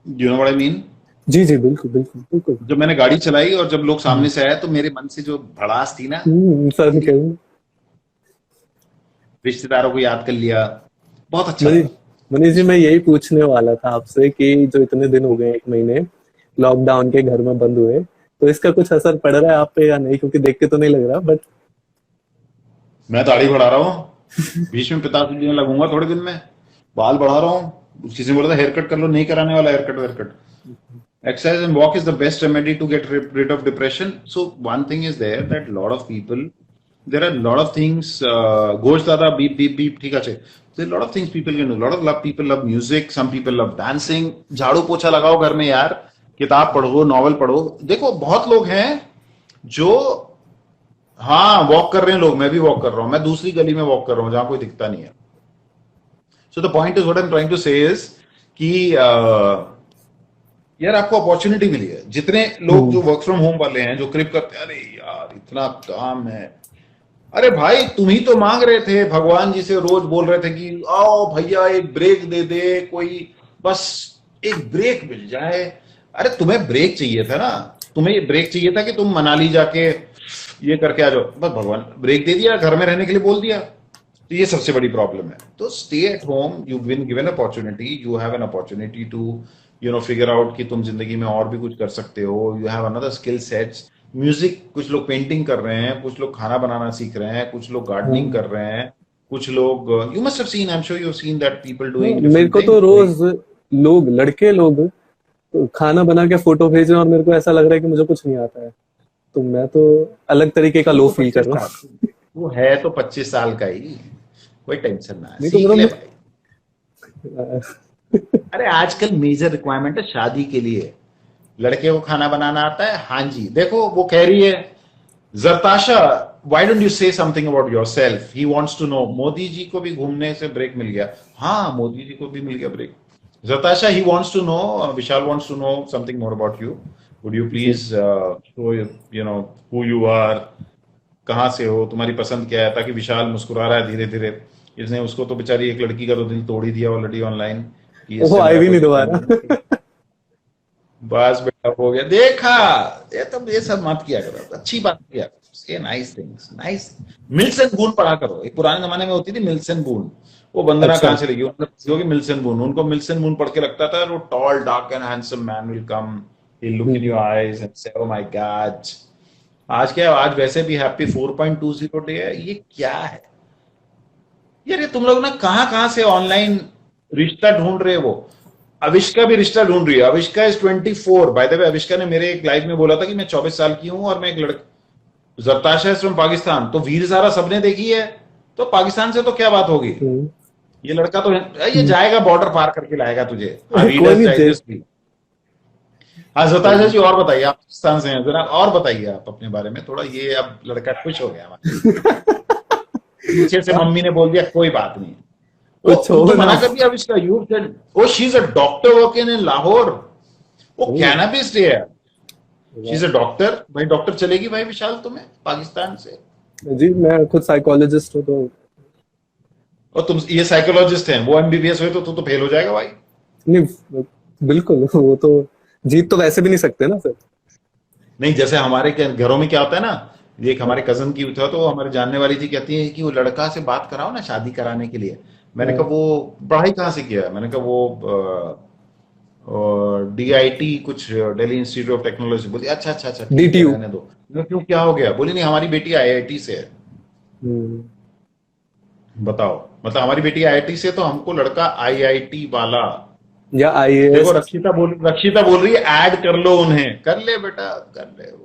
You know what I mean? जी जी बिल्कुल बिल्कुल बिल्कुल जब मैंने गाड़ी चलाई और जब लोग हम्म सामने से आए, तो मेरे मन से जो भड़ास थी ना, सर कहीं रिश्तेदारों को याद कर लिया, बहुत अच्छा मनीष लगा। मनीष जी, मैं यही पूछने वाला था आपसे कि जो इतने दिन हो गए, 1 महीने लॉकडाउन के घर में बंद हुए, तो इसका कुछ असर पड़ रहा है आप पे या नहीं? क्योंकि देख के तो नहीं लग रहा, बट मैं दाढ़ी बढ़ा रहा हूँ, बीच में पिताजी जी लगूंगा थोड़े दिन में, बाल बढ़ा रहा हूँ, किसी ने बोला था हेयर कट कर लो, नहीं कराने वाला haircut where cut. Exercise and walk is the best remedy to get rid of depression. So one thing is there that a lot of people, there are a lot of things. Ghosh dada beep beep beep. ठीक है. There are a lot of things people can do. A lot of people love music. Some people love dancing. झाड़ू पोछा लगाओ घर में यार. किताब पढ़ो, नॉवल पढ़ो. देखो बहुत लोग हैं जो हाँ वॉक कर रहे हैं लोग. मैं भी वॉक कर रहा हूं. मैं दूसरी गली में वॉक कर रहा हूं जहां कोई दिखता नहीं है. So the point is what I'm trying to say is कि यार आपको अपॉर्चुनिटी मिली है. जितने लोग जो वर्क फ्रॉम होम वाले हैं जो क्रिप करते हैं, अरे यार इतना काम है. अरे भाई तुम ही तो मांग रहे थे भगवान जी से, रोज बोल रहे थे कि आओ भैया एक ब्रेक दे दे कोई, बस एक ब्रेक मिल जाए. अरे तुम्हें ब्रेक चाहिए था ना. तुम्हें ये ब्रेक चाहिए था कि तुम मनाली जाके ये करके आ जाओ. बस भगवान ब्रेक दे दिया, घर में रहने के लिए बोल दिया. तो ये सबसे बड़ी प्रॉब्लम है. तो stay at home. You been given opportunity, you have an opportunity to figure out कि तुम जिंदगी में और भी कुछ कर सकते हो. You have another skill sets. Music, कुछ लोग पेंटिंग कर रहे हैं, कुछ लोग खाना बनाना सीख रहे हैं, कुछ लोग गार्डनिंग कर रहे हैं, कुछ लोग you must have seen, I am sure you have seen that people doing. मेरे को तो रोज लड़के लोग तो खाना बना के फोटो भेज रहे हैं और मेरे को ऐसा लग रहा है कि मुझे कुछ नहीं आता है. तो मैं तो अलग तरीके का लो फील कर रहा हूँ. वो है तो 25 साल का ही, कोई टेंशन ना है. सीख ले भाई. अरे आजकल मेजर रिक्वायरमेंट है शादी के लिए. लड़के को खाना बनाना आता है. हाँ जी. देखो वो कह रही है Zartasha, why don't you say something about yourself. He wants to know. Modi ji को भी घूमने से ब्रेक मिल गया. हाँ मोदी जी को भी मिल गया break. Zartasha, he wants to know, Vishal wants to know something more about you. Would you please show who you are, कहाँ से हो, तुम्हारी पसंद क्या है. ताकि विशाल मुस्कुरा रहा है धीरे धीरे. इसने उसको तो बेचारी एक लड़की का तो दिल तोड़ ही दिया ऑलरेडी ऑनलाइन. वो आई भी नहीं दोबारा. बस बेटा हो गया. देखा ये तो ये सब मत किया करो. अच्छी बात किया करो. Nice things. नाइस. मिल्सन बून पढ़ा करो. एक पुराने जमाने में होती थी मिल्सन बून. वो बंदना कहाँ से लगी होगी मिल्सन बून. उनको मिल्सन बून पढ़ के लगता था वो tall dark and handsome man will come, he look in your eyes and से ओह माय गॉड. आज क्या है, आज वैसे भी हैप्पी 4.20 डे है. ये क्या है यार. ये तुम लोग ना कहां से ऑनलाइन रिश्ता ढूंढ रहे हो. अविष्का भी रिश्ता ढूंढ रही है. Avishka is 24. By the way Avishka ने मेरे एक लाइव में बोला था कि मैं 24 साल की हूं और मैं एक लड़का. Zartasha is from Pakistan. तो वीर ज़ारा सबने देखी है. तो पाकिस्तान से तो क्या बात होगी. ये लड़का तो ये जाएगा बॉर्डर पार करके लाएगा तुझे. हाँ जरताशा जी और बताइए. आप पाकिस्तान से हैं, जरा और बताइए आप अपने बारे में थोड़ा. ये अब लड़का खुश हो गया. पीछे से मम्मी ने बोल दिया कोई बात नहीं. तो मना कर दिया Avishka. You said oh she is a doctor working in Lahore. वो कैनबिस है. She is a doctor. भाई डॉक्टर चलेगी भाई विशाल तुम्हें पाकिस्तान से. जी मैं खुद साइकोलॉजिस्ट हूँ. तो और तुम ये साइकोलॉजिस्ट हैं, वो एमबीबीएस हुए तो तू तो फेल हो जाएगा भाई. नहीं बिल्कुल. वो तो जीत तो वैसे भी नहीं सकते ना सर. नहीं जैसे हमारे घरों में क्या होता है ना. एक हमारे कजन की था तो हमारे जानने वाली थी, कहती है कि वो लड़का से बात कराओ ना शादी कराने के लिए. मैंने कहा वो पढ़ाई कहाँ से किया है. मैंने कहा वो DIT कुछ दिल्ली इंस्टीट्यूट ऑफ टेक्नोलॉजी. बोली अच्छा अच्छा अच्छा DTU. रहने दो. क्यों क्या हो गया. बोली नहीं हमारी बेटी IIT से है. बताओ. मतलब हमारी बेटी IIT से तो हमको लड़का IIT वाला या IAS. देखो रक्षिता बोल रही है ऐड कर लो उन्हें. कर ले बेटा कर ले. वो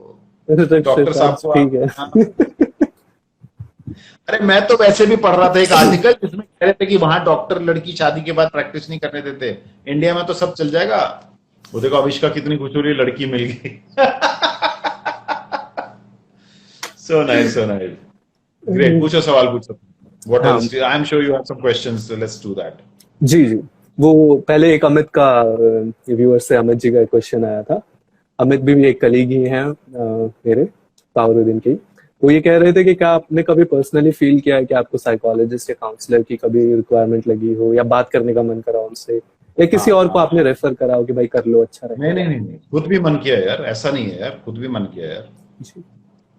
डॉक्टर साहब को ठीक है. अरे मैं तो वैसे भी पढ़ रहा था एक आर्टिकल जिसमें कह रहे थे कि वहां डॉक्टर लड़की शादी के बाद प्रैक्टिस नहीं करने देते. इंडिया में तो सब चल जाएगा. वो देखो अविष्का कितनी खुश हो रही है, लड़की मिल गई. So nice so nice. Great. पूछो सवाल पूछो. What else. I am sure you have some questions. Let's do that. जी जी. वो पहले एक अमित का व्यूअर से अमित जी का क्वेश्चन आया था. अमित भी एक कलीग ही हैं मेरे पावरुद्दीन के. वो ये कह रहे थे कि क्या आपने कभी पर्सनली फील किया है कि आपको साइकोलॉजिस्ट या काउंसलर की कभी रिक्वायरमेंट लगी हो या बात करने का मन करा उनसे, या किसी और को आपने रेफर करा हो कि भाई कर लो अच्छा रहेगा. नहीं खुद भी मन किया यार. ऐसा नहीं है यार. खुद भी मन किया यार.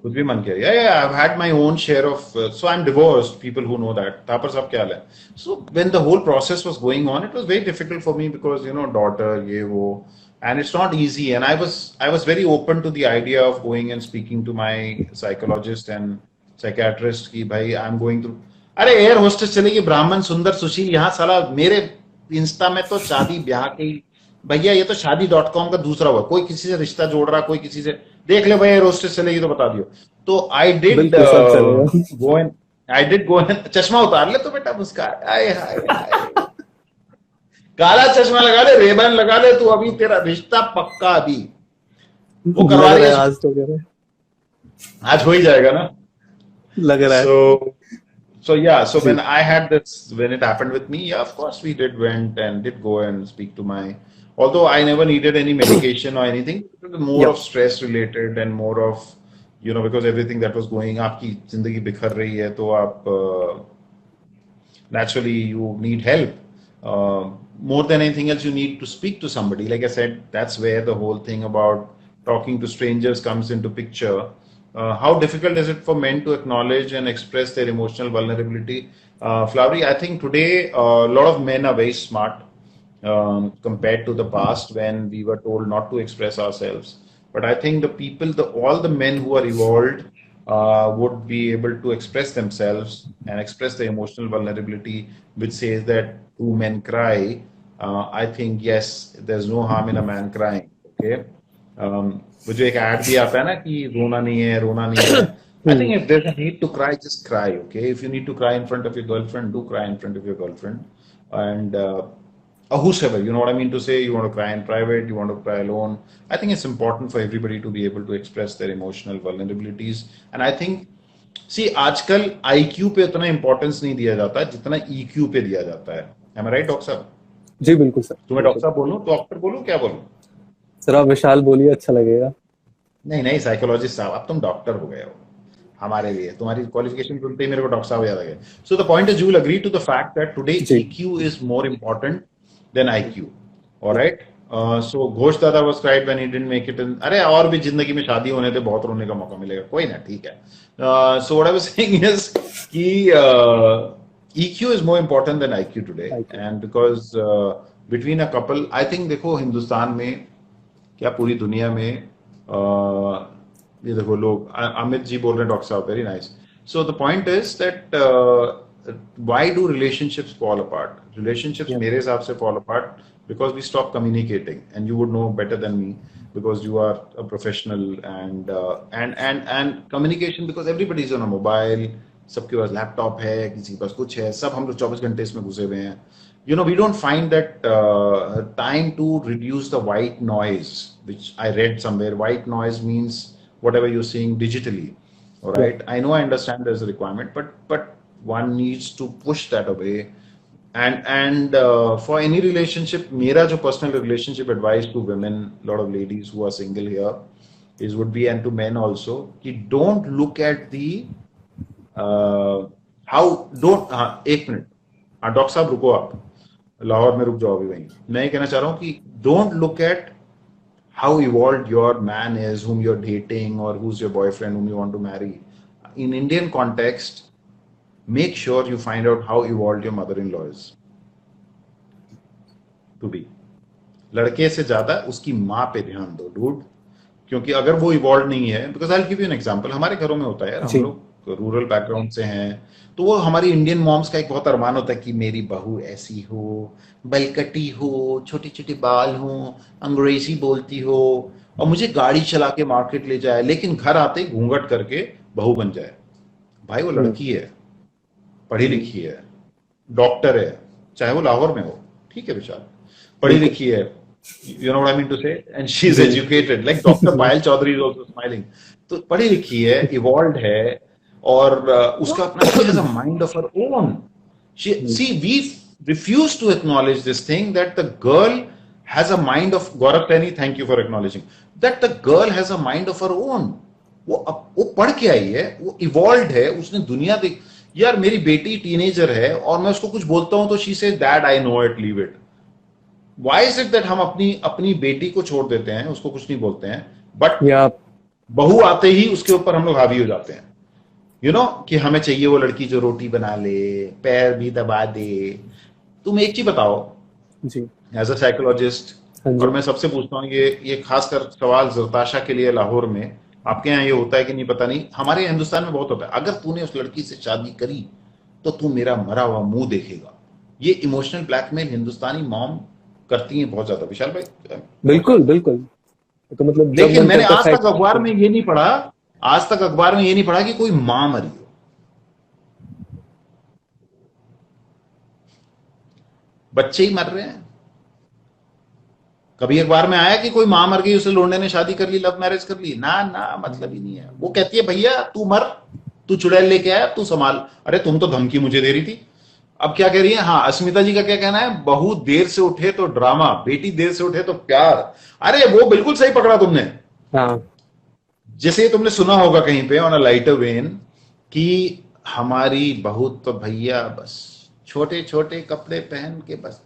खुद भी मन किया. Yeah, I've had my own share of. So I'm divorced. People who know that. तापर सब क्या है. So when the whole process was going on, it was very difficult for me because daughter ये वो, and it's not easy. And I was very open to the idea of going and speaking to my psychologist and psychiatrist कि भाई I'm going through. अरे air hostess चलेगी ब्राह्मण सुंदर सुशील. यहाँ साला मेरे इंस्टा में तो शादी ब्याह के ही, भैया ये तो शादी.com का दूसरा हुआ, कोई किसी से रिश्ता जोड़ रहा, कोई किसी से, देख ले भैया रोस्टेज चलेगी तो बता दियो। तो आई डिड बिल्कुल सब चलेगा। Go and I did go and, चश्मा उतार ले तो बेटा मुस्कान, आए हाय हाय, काला चश्मा लगा ले, रेबन लगा ले, तू अभी तेरा रिश्ता पक्का अभी, वो लग करवा रही रहा है, है आज तो कह रहे हैं। आज हो ही जाएगा ना। लग रहा है। So, so yeah, so when ji I had this, when it happened with me, yeah, of course we did went and did go and speak to my, although I never needed any medication or anything, it was more या of stress related and more of, because everything that was going, आपकी जिंदगी बिखर रही है तो आप naturally you need help. More than anything else, you need to speak to somebody. Like I said, that's where the whole thing about talking to strangers comes into picture. How difficult is it for men to acknowledge and express their emotional vulnerability? Flowery, I think today a lot of men are very smart compared to the past when we were told not to express ourselves. But I think the people, all the men who are evolved would be able to express themselves and express the emotional vulnerability, which says that two men cry. I think yes, there's no harm in a man crying. Okay, वो जो एक add भी आता है ना कि रोना नहीं है, रोना नहीं है. I think if there's a need to cry, just cry. Okay, if you need to cry in front of your girlfriend, do cry in front of your girlfriend, and whosoever, you know what I mean to say. You want to cry in private, you want to cry alone. I think it's important for everybody to be able to express their emotional vulnerabilities. And I think, see, आजकल IQ पे उतना importance नहीं दिया जाता जितना EQ पे दिया जाता है. Am I right, डॉक्टर साहब? जी बिल्कुल सर तुम्हें डॉक्टर बिल्कुल। साहब बोलूं, डॉक्टर बोलूं, क्या बोलूं? सर आप विशाल बोलिए अच्छा लगेगा। नहीं नहीं, साइकोलॉजिस्ट साहब, अब तुम डॉक्टर हो गए हो हमारे लिए, तुम्हारी क्वालिफिकेशन सुनते ही मेरे को डॉक्टर साहब याद आ गए. So the point is, you will agree to the fact that today जी EQ is more important than IQ. या alright. So Ghosh dada was cried when he didn't make it in. अरे और भी जिंदगी में शादी होने थे, बहुत रोने का मौका मिलेगा, कोई ना, ठीक है. So what I was saying is कि EQ is more important than IQ today, IQ and because between a couple, I think देखो हिंदुस्तान में क्या पूरी दुनिया में ये देखो लोग, अमित जी बोल रहे हैं डॉक्टर साहब, very nice. So the point is that why do relationships fall apart. Relationships या मेरे हिसाब से fall apart because we stop communicating, and you would know better than me because you are a professional, and communication, because everybody is on a mobile, सबके पास laptop है, किसी के पास कुछ है, सब हम लोग 24 घंटे इसमें घुसे हुए हैं. We don't find that time to reduce the white noise, which I read somewhere. White noise means whatever you're seeing digitally. All या right. I know, I understand there's a requirement, but one needs to push that away. And for any relationship, मेरा जो personal relationship advice to women, a lot of ladies who are single here, would be, and to men also, कि don't look at the how, don't, हाँ एक minute, हाँ doctor साहब रुको, आप लाहौर में रुक जाओ अभी वहीं. मैं ये कहना चाह रहा हूँ कि don't look at how evolved your man is whom you're dating, or who's your boyfriend whom you want to marry. In Indian context, make sure you find out how evolved your mother-in-law is to be. लड़के से ज्यादा उसकी माँ पे ध्यान दो dude, क्योंकि अगर वो इवॉल्व नहीं है, because I will give you an example. हमारे घरों में होता है यार, हम जी लोग रूरल बैकग्राउंड से हैं, तो वो हमारी इंडियन मॉम्स का एक बहुत अरमान होता है कि मेरी बहू ऐसी हो, बलकटी हो, छोटे छोटे बाल हो, अंग्रेजी बोलती हो, और मुझे गाड़ी चला के मार्केट ले जाए, लेकिन घर आते ही घूंघट करके बहू बन जाए. भाई वो हम्म लड़की है, पढ़ी लिखी है, डॉक्टर है, चाहे वो लाहौर में हो, ठीक है विशाल, पढ़ी बिल्कुल लिखी है, you know what I mean to say, and she's ji educated, like Dr. Payal Chaudhary is also smiling. तो पढ़ी लिखी है, evolved है, और उसका अपना, she has a mind of her own. See, we refuse to acknowledge this thing that the girl has a mind of, Gaurav Taini, thank you for acknowledging that the girl has a mind of her own. वो पढ़ के आई है, वो evolved है, उसने दुनिया देख. यार मेरी बेटी टीनेजर है और मैं उसको कुछ बोलता हूं तो she says dad I know it, leave it. Why is it that हम अपनी बेटी को छोड़ देते हैं, उसको कुछ नहीं बोलते हैं, बट या बहू आते ही उसके ऊपर हम लोग हावी हो जाते हैं, कि हमें चाहिए वो लड़की जो रोटी बना ले, पैर भी दबा दे. तुम एक चीज बताओ जी एज अ साइकोलॉजिस्ट, हाँ और जी मैं सबसे पूछता हूँ, ये खासकर सवाल जरताशा के लिए लाहौर में, आपके यहाँ ये होता है कि नहीं पता नहीं, हमारे हिंदुस्तान में बहुत होता है. अगर तूने उस लड़की से शादी करी तो तू मेरा मरा हुआ मुंह देखेगा. ये इमोशनल ब्लैकमेल हिंदुस्तानी मॉम करती हैं बहुत ज्यादा, विशाल भाई, बहुत बिल्कुल ज्यादा। बिल्कुल। तो मतलब जब लेकिन मन मैंने करता आज तक अखबार फैक्ट। में ये नहीं पढ़ा, आज तक अखबार में ये नहीं पढ़ा कि कोई मां मरी हो। बच्चे ही मर रहे हैं। कभी अखबार में आया कि कोई मां मर गई, उसे लोंडे ने शादी कर ली, लव मैरिज कर ली? ना ना, मतलब ही नहीं है। वो कहती है भैया तू मर, तू चुड़ैल लेके आया, तू संभाल। अरे तुम तो धमकी मुझे दे रही थी। अब क्या कह रही है? हाँ, अस्मिता जी का क्या कहना है, बहू देर से उठे तो ड्रामा, बेटी देर से उठे तो प्यार। अरे वो बिल्कुल सही पकड़ा तुमने। हाँ। जैसे तुमने सुना होगा कहीं पे ऑन अ लाइटर वेन कि हमारी बहू तो भैया बस छोटे छोटे कपड़े पहन के बस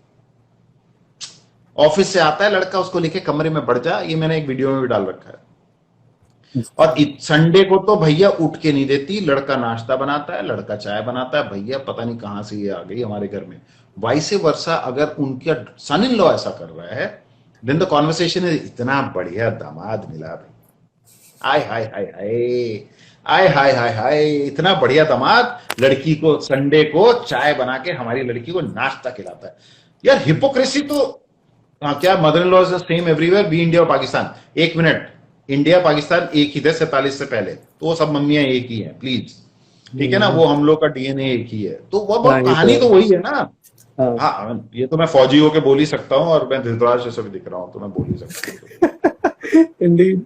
ऑफिस से आता है लड़का, उसको लेके कमरे में बढ़ जा। ये मैंने एक वीडियो में भी डाल रखा है। और संडे को तो भैया उठ के नहीं देती, लड़का नाश्ता बनाता है, लड़का चाय बनाता है। भैया पता नहीं कहां से ये आ गई हमारे घर में। वाइसे वर्षा, अगर उनका सन इन लॉ ऐसा कर रहा है, देन द कॉन्वर्सेशन इज इतना बढ़िया दामाद मिला भाई। आय हाय हाय हाय, आय हाय हाय हाय, इतना बढ़िया दामाद लड़की को संडे को चाय बना के हमारी लड़की को नाश्ता खिलाता है। यार हिपोक्रेसी तो, हाँ, क्या mother in law is the same everywhere, be India और पाकिस्तान? एक मिनट, इंडिया पाकिस्तान एक ही थे 47 से पहले, तो वो सब मम्मियां एक ही हैं प्लीज, ठीक है ना? वो हम लोग का डीएनए एक ही है, तो वो हाँ ये तो कहानी है। तो वही है ना। हाँ। हाँ, ये तो मैं फौजी होके बोल ही सकता हूँ, और मैं धृतराज जैसा भी दिख रहा हूँ, तो मैं बोल ही सकता हूँ। इंडीड।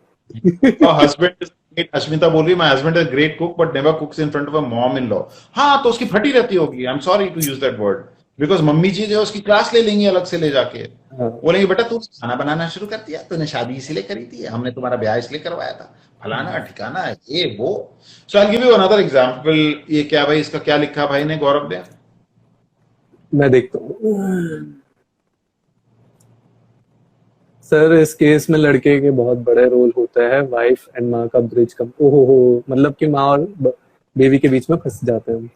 और हस्बैंड, अश्मिता बोल रही है, my husband is great cook but never cooks in front of a mom in law. हाँ, तो उसकी फटी रहती होगी, I am sorry to use that word, because mummy जी जो है उसकी क्लास ले लेंगी अलग से ले जाके। हाँ। बोलेंगे बेटा तू खाना बनाना शुरू कर दिया, तूने शादी इसलिए करी थी, हमने तुम्हारा ब्याह इसलिए करवाया था, फलाना ठिकाना ये वो। So I give you another example. ये क्या भाई, इसका क्या लिखा भाई ने, गौरव ने? मैं देखता हूँ सर, इस केस में लड़के के बहुत बड़े रोल होता है, वाइफ एंड माँ का ब्रिज कम। ओहो हो, मतलब कि माँ और बेबी के बीच में फंस जाते हैं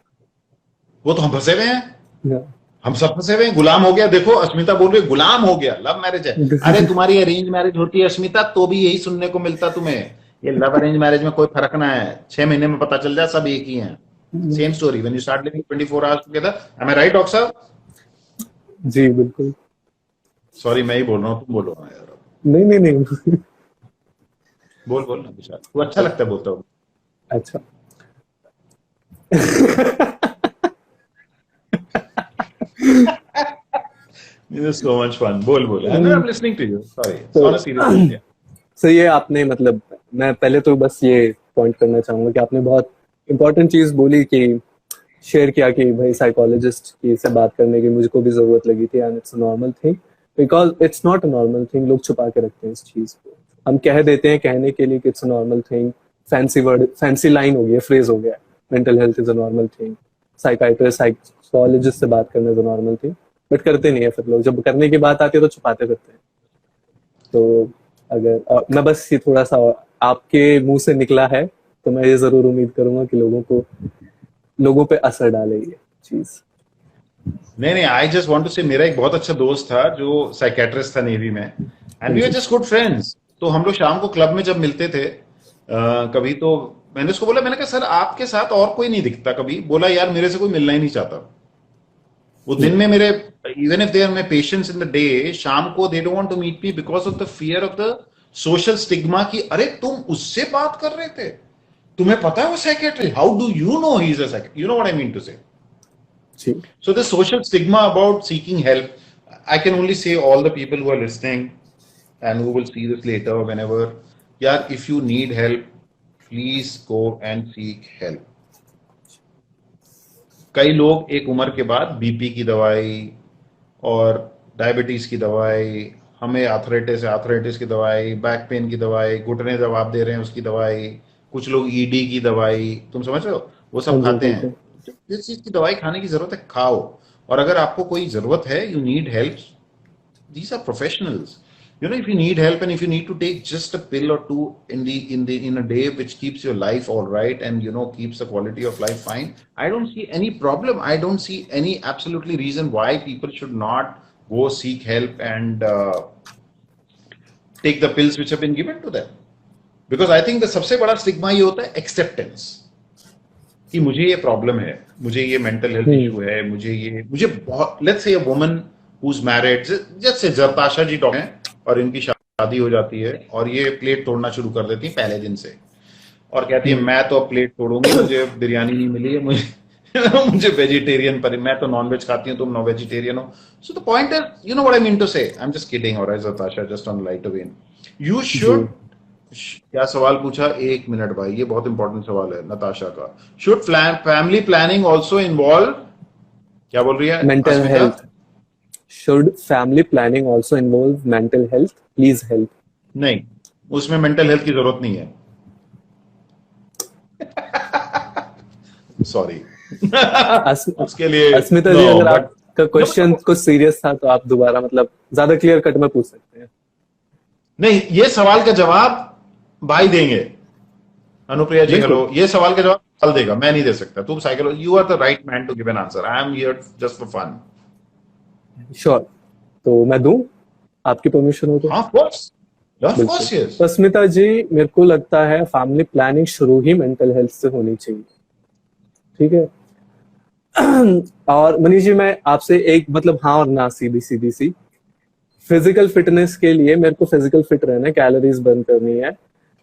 वो तो हम फंसे हुए हैं, हम। हम सब फंसे हुए हैं, गुलाम हो गया। देखो अस्मिता बोल रही है गुलाम हो गया, लव मैरिज है। अरे तुम्हारी अरेंज मैरिज होती है अस्मिता, तो भी यही सुनने को मिलता तुम्हें। ये लव अरेंज मैरिज में कोई फर्क ना है, 6 महीने में पता चल जाए सब एक ही हैं। Same story when you start living 24 hours together. Am I right doctor साहब? जी बिल्कुल। सॉरी मैं ही बोल रहा हूँ, तुम बोलो ना यार। नहीं नहीं नहीं। बोल बोल ना विशाल, तू अच्छा लगता है बोलता हूँ। अच्छा। This is so much fun. बोल बोल, I'm listening to you. Sorry, it's तो on a serious note. Yeah. Sir ये आपने मतलब, मैं पहले तो बस ये पॉइंट करना चाहूंगा कि आपने बहुत इंपॉर्टेंट चीज बोली कि शेयर किया कि भाई साइकोलॉजिस्ट की से बात करने की मुझको भी जरूरत लगी थी, and it's a normal thing, because it's not a normal thing. लोग छुपा के रखते हैं इस चीज को, हम कह देते हैं कहने के लिए कि it's a normal thing. Fancy word, fancy line हो गया, फ्रेज हो गया, mental health is a normal thing, psychiatrist psychologist से बात करना is a normal thing. But करते नहीं है फिर लोग, जब करने की बात आती है तो छुपाते फिरते हैं। तो अगर मैं बस ये थोड़ा सा आपके मुंह से निकला है, तो मैं ये जरूर उम्मीद करूंगा कि लोगों पे असर डाले ये चीज। नहीं नहीं, आई जस्ट वांट टू से, मेरा एक बहुत अच्छा दोस्त था जो साइकेट्रिस्ट था नेवी में, एंड वी आर जी। Just good friends. तो हम लोग शाम को क्लब में जब मिलते थे, कभी तो मैंने उसको बोला, मैंने कहा सर आपके साथ और कोई नहीं दिखता कभी। बोला यार मेरे से कोई मिलना ही नहीं चाहता। वो दिन में मेरे, even if they are my patients in the day, शाम को they don't want to meet me because of the fear of the social stigma कि अरे तुम उससे बात कर रहे थे, तुम्हें पता है वो psychiatrist, how do you know he is a psychiatrist, you know what I mean to say. जी। So the social stigma about seeking help, I can only say all the people who are listening and who will see this later whenever, yeah, if you need help, please go and seek help. कई लोग एक उम्र के बाद BP की दवाई और diabetes की दवाई, हमें आर्थराइटिस की दवाई, बैक पेन की दवाई, घुटने जवाब दे रहे हैं उसकी दवाई, कुछ लोग ईडी की दवाई, तुम समझ रहे हो, वो हाँ सब जी खाते हाँ हैं। जी। जिस चीज की दवाई खाने की जरूरत है खाओ। और अगर आपको कोई जरूरत है, you need help, these are professionals. You know, if you need help and if you need to take just a pill or two in a day which keeps your life all right and keeps the quality of life fine, I don't see any problem. I don't see any absolutely reason why people should not go seek help and take the pills which have been given to them. Because I think the सबसे बड़ा stigma ये होता है acceptance. कि मुझे ये problem है, मुझे ये मेंटल हेल्थ इशू है, मुझे बहुत, let's say a woman who is married, जैसे जरताशा जी डॉक्टर हैं और इनकी शादी हो जाती है और ये प्लेट तोड़ना शुरू कर देती है पहले दिन से, और कहती है मैं तो अब प्लेट तोड़ूंगी, मुझे बिरयानी नहीं मिली है, मुझे मुझे वेजिटेरियन पर, मैं तो नॉन वेज खाती हूँ, तुम नॉन वेजिटेरियन हो. So the point is, you know what I mean to say, I am just kidding, और Natasha, just on light when, you जी. शुड, क्या सवाल पूछा, एक मिनट भाई, ये बहुत इंपॉर्टेंट सवाल है नताशा का. Should family planning also involve, क्या बोल रही है Mental Asmita? health. Should family planning also involve mental health? Please help. नहीं, उसमें मेंटल हेल्थ की जरूरत नहीं है. सॉरी. उसके लिए अस्मिता नो, जी, अगर बट आपका क्वेश्चन कुछ सीरियस था तो आप दोबारा मतलब ज्यादा क्लियर कट में पूछ सकते हैं. नहीं, ये सवाल का जवाब भाई देंगे. अनुप्रिया जी बिल्कुल. हेलो, ये सवाल का जवाब कल देगा, मैं नहीं दे सकता. तुम psychology, you are the right man to give an answer, I am here just for fun. Sure. तो मैं दूं, आपकी परमिशन हो तो. हाँ, ऑफ कोर्स, ऑफ बिल्कुल. Course, yes. तो अस्मिता जी, मेरे को लगता है फैमिली प्लानिंग शुरू ही मेंटल हेल्थ से होनी चाहिए. ठीक है. और मनीष जी, मैं आपसे एक मतलब हाँ और ना, सीधी सीधी सी, फिजिकल फिटनेस के लिए मेरे को फिजिकल फिट रहना है, कैलोरीज बर्न करनी है,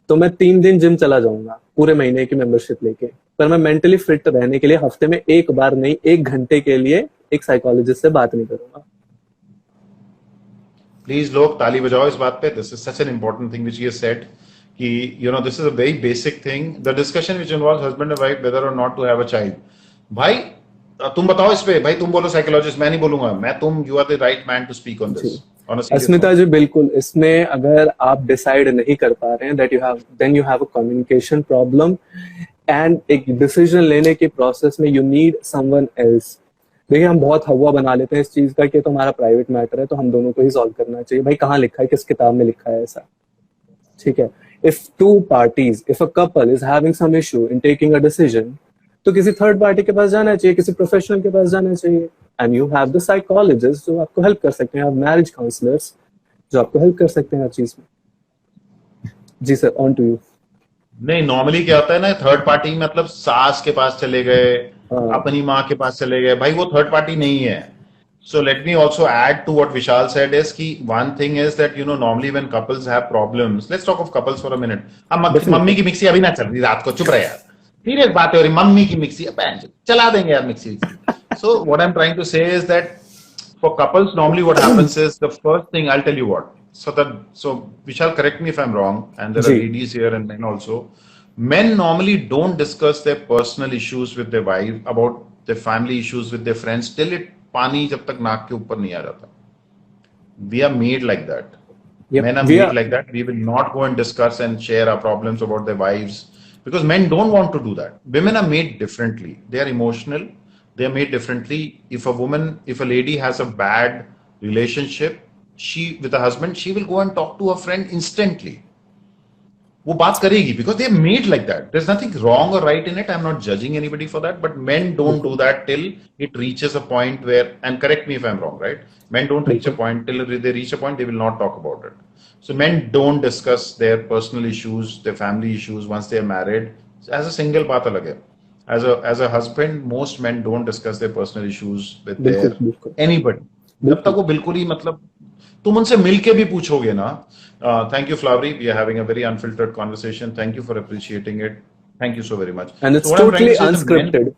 तो मैं 3 दिन जिम चला जाऊंगा पूरे महीने की मेंबरशिप लेके. पर मैं मेंटली फिट रहने के लिए हफ्ते में एक बार नहीं, 1 घंटे के लिए एक साइकोलॉजिस्ट से बात नहीं करूंगा. प्लीज लोग ताली बजाओ इस बात पे. This is such an important thing which you said, कि you know this is a very basic thing, the discussion which involves husband and wife whether or not to have a child. भाई तुम बताओ इस पे, भाई तुम बोलो psychologist, मैं नहीं बोलूंगा, मैं, तुम, you are the right man to speak on जी. This on a serious Asmita note. जी, बिल्कुल. इसमें अगर आप डिसाइड नहीं कर पा रहे हैं, that you have, then you have a communication problem, and एक डिसीजन लेने के प्रोसेस में यू नीड समवन एल्स. देखिए, हम बहुत हवा बना लेते हैं इस चीज का कि तो हमारा प्राइवेट मैटर है, तो हम दोनों को ही सॉल्व करना चाहिए. भाई, कहाँ लिखा है, किस किताब में लिखा है ऐसा? ठीक है. If two parties, if a couple is having some issue in taking a decision, तो किसी थर्ड पार्टी के पास जाना चाहिए, किसी प्रोफेशनल के पास जाना चाहिए. And you have the psychologist जो आपको हेल्प कर सकते हैं, मैरिज काउंसलर्स जो आपको हेल्प कर सकते हैं हर चीज में. जी सर, ऑन टू यू. नहीं, नॉर्मली क्या होता है ना, थर्ड पार्टी मतलब सास के पास चले गए, हाँ. अपनी माँ के पास चले गए, भाई वो थर्ड पार्टी नहीं है. So let me also add to what Vishal said is कि one thing is that you know normally when couples have problems, let's talk of couples for a minute. अब मम्मी डेफिनेटली. की mixie अभी ना चल रही रात को, चुप रहे यार. सीरियस बात है, और मम्मी की मिक्सी चला देंगे यार mixie. So what I'm trying to say is that for couples normally what happens is the first thing, I'll tell you what. So Vishal, correct me if I'm wrong, and there are जी. ladies here and men also. Men normally don't discuss their personal issues with their wife, about their family issues with their friends till it पानी जब तक नाक के ऊपर नहीं आ जाता. We are made like that. Yep. Men are We made are. like that. We will not go and discuss and share our problems about their wives because men don't want to do that. Women are made differently. They are emotional. They are made differently. If a lady has a bad relationship, with a husband, she will go and talk to her friend instantly. वो बात करेगी because they are made like that. There's nothing wrong or right in it. I'm not judging anybody for that, but men don't do बिल्कुल. that till it reaches a point where, and correct me if I'm wrong, right? Men don't reach a बिल्कुल. point, till they reach a point they will not talk about it. So men don't discuss their personal issues, their family issues once they are married. As a single बात अलग है. As a husband, most men don't discuss their personal issues with their बिल्कुल. बिल्कुल. anybody. जब तक बिल्कुल. वो बिल्कुल ही मतलब तुम उनसे मिलके भी पूछोगे ना. Thank you, Flowery. We are having a very unfiltered conversation. Thank you for appreciating it. Thank you so very much. And So it's what I'm trying totally to say is the men. unscripted.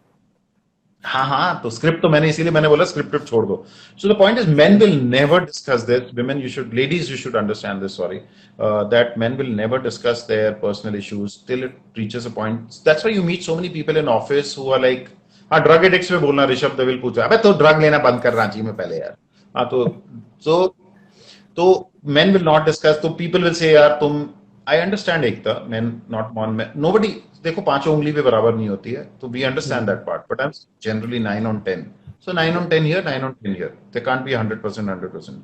हाँ हाँ, तो script तो मैंने इसीलिए मैंने बोला scripted छोड़ दो. सो the point is men will never discuss this. Ladies, you should understand this. Sorry, that men will never discuss their personal issues till it reaches a point. That's why you meet so many people in office who are like, हाँ drug addicts में बोलना, ऋषभ देविल पूछा, अबे तो drug लेना बंद कर रांची में पहले यार. हाँ तो men will not discuss. तो people will say यार तुम, I understand Ekta, men not one men, nobody, देखो पांचों उंगली पे बराबर नहीं होती है, तो we understand that part, but I'm generally 9 on 10. So 9 on 10 here, 9 on 10 here. They can't be 100%.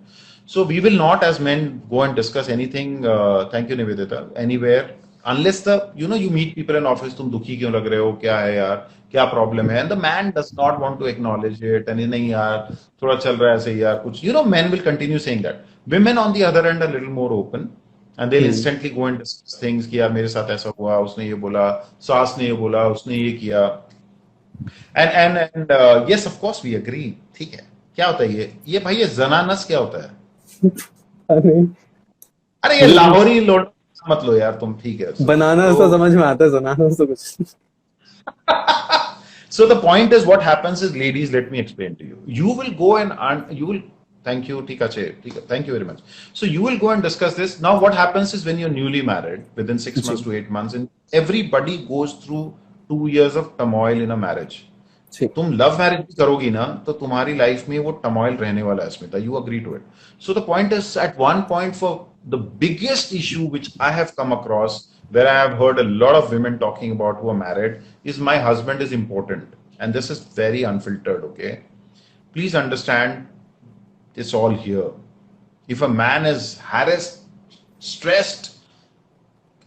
So we will not as men go and discuss anything, thank you Nivedita, anywhere, unless you meet people in office, तुम दुखी क्यों लग रहे हो, क्या है यार, क्या प्रॉब्लम है, and the man does not want to acknowledge it, and नहीं यार थोड़ा चल रहा है ऐसे यार कुछ, men will continue saying that. Women on the other end are a little more open, and they'll instantly go and discuss things कि यार मेरे साथ ऐसा हुआ, उसने ये बोला, सास ने ये बोला, उसने ये किया. And yes of course we agree, ठीक है। क्या होता है ये भाई ये जनानस क्या होता है? नहीं, अरे ये ये लाहौरी लोड मत लो यार तुम, ठीक है। बनाना तो तो समझ में आता है, जनाना तो कुछ। so the point is what happens is, ladies, let me explain to you. You will go and you will, thank you, thank you very much. So you will go and discuss this. Now what happens is when you're newly married, within 6 months ji to 8 months, and everybody goes through 2 years of turmoil in a marriage. जी तुम love marriage भी करोगी ना तो तुम्हारी life में वो टमॉइल रहने वाला है Smita, you agree to it. So the point is at one point for the biggest issue which I have come across where I have heard a lot of women talking about who are married is my husband is important, and this is very unfiltered, okay? Please understand it's all here. If a man is harassed, stressed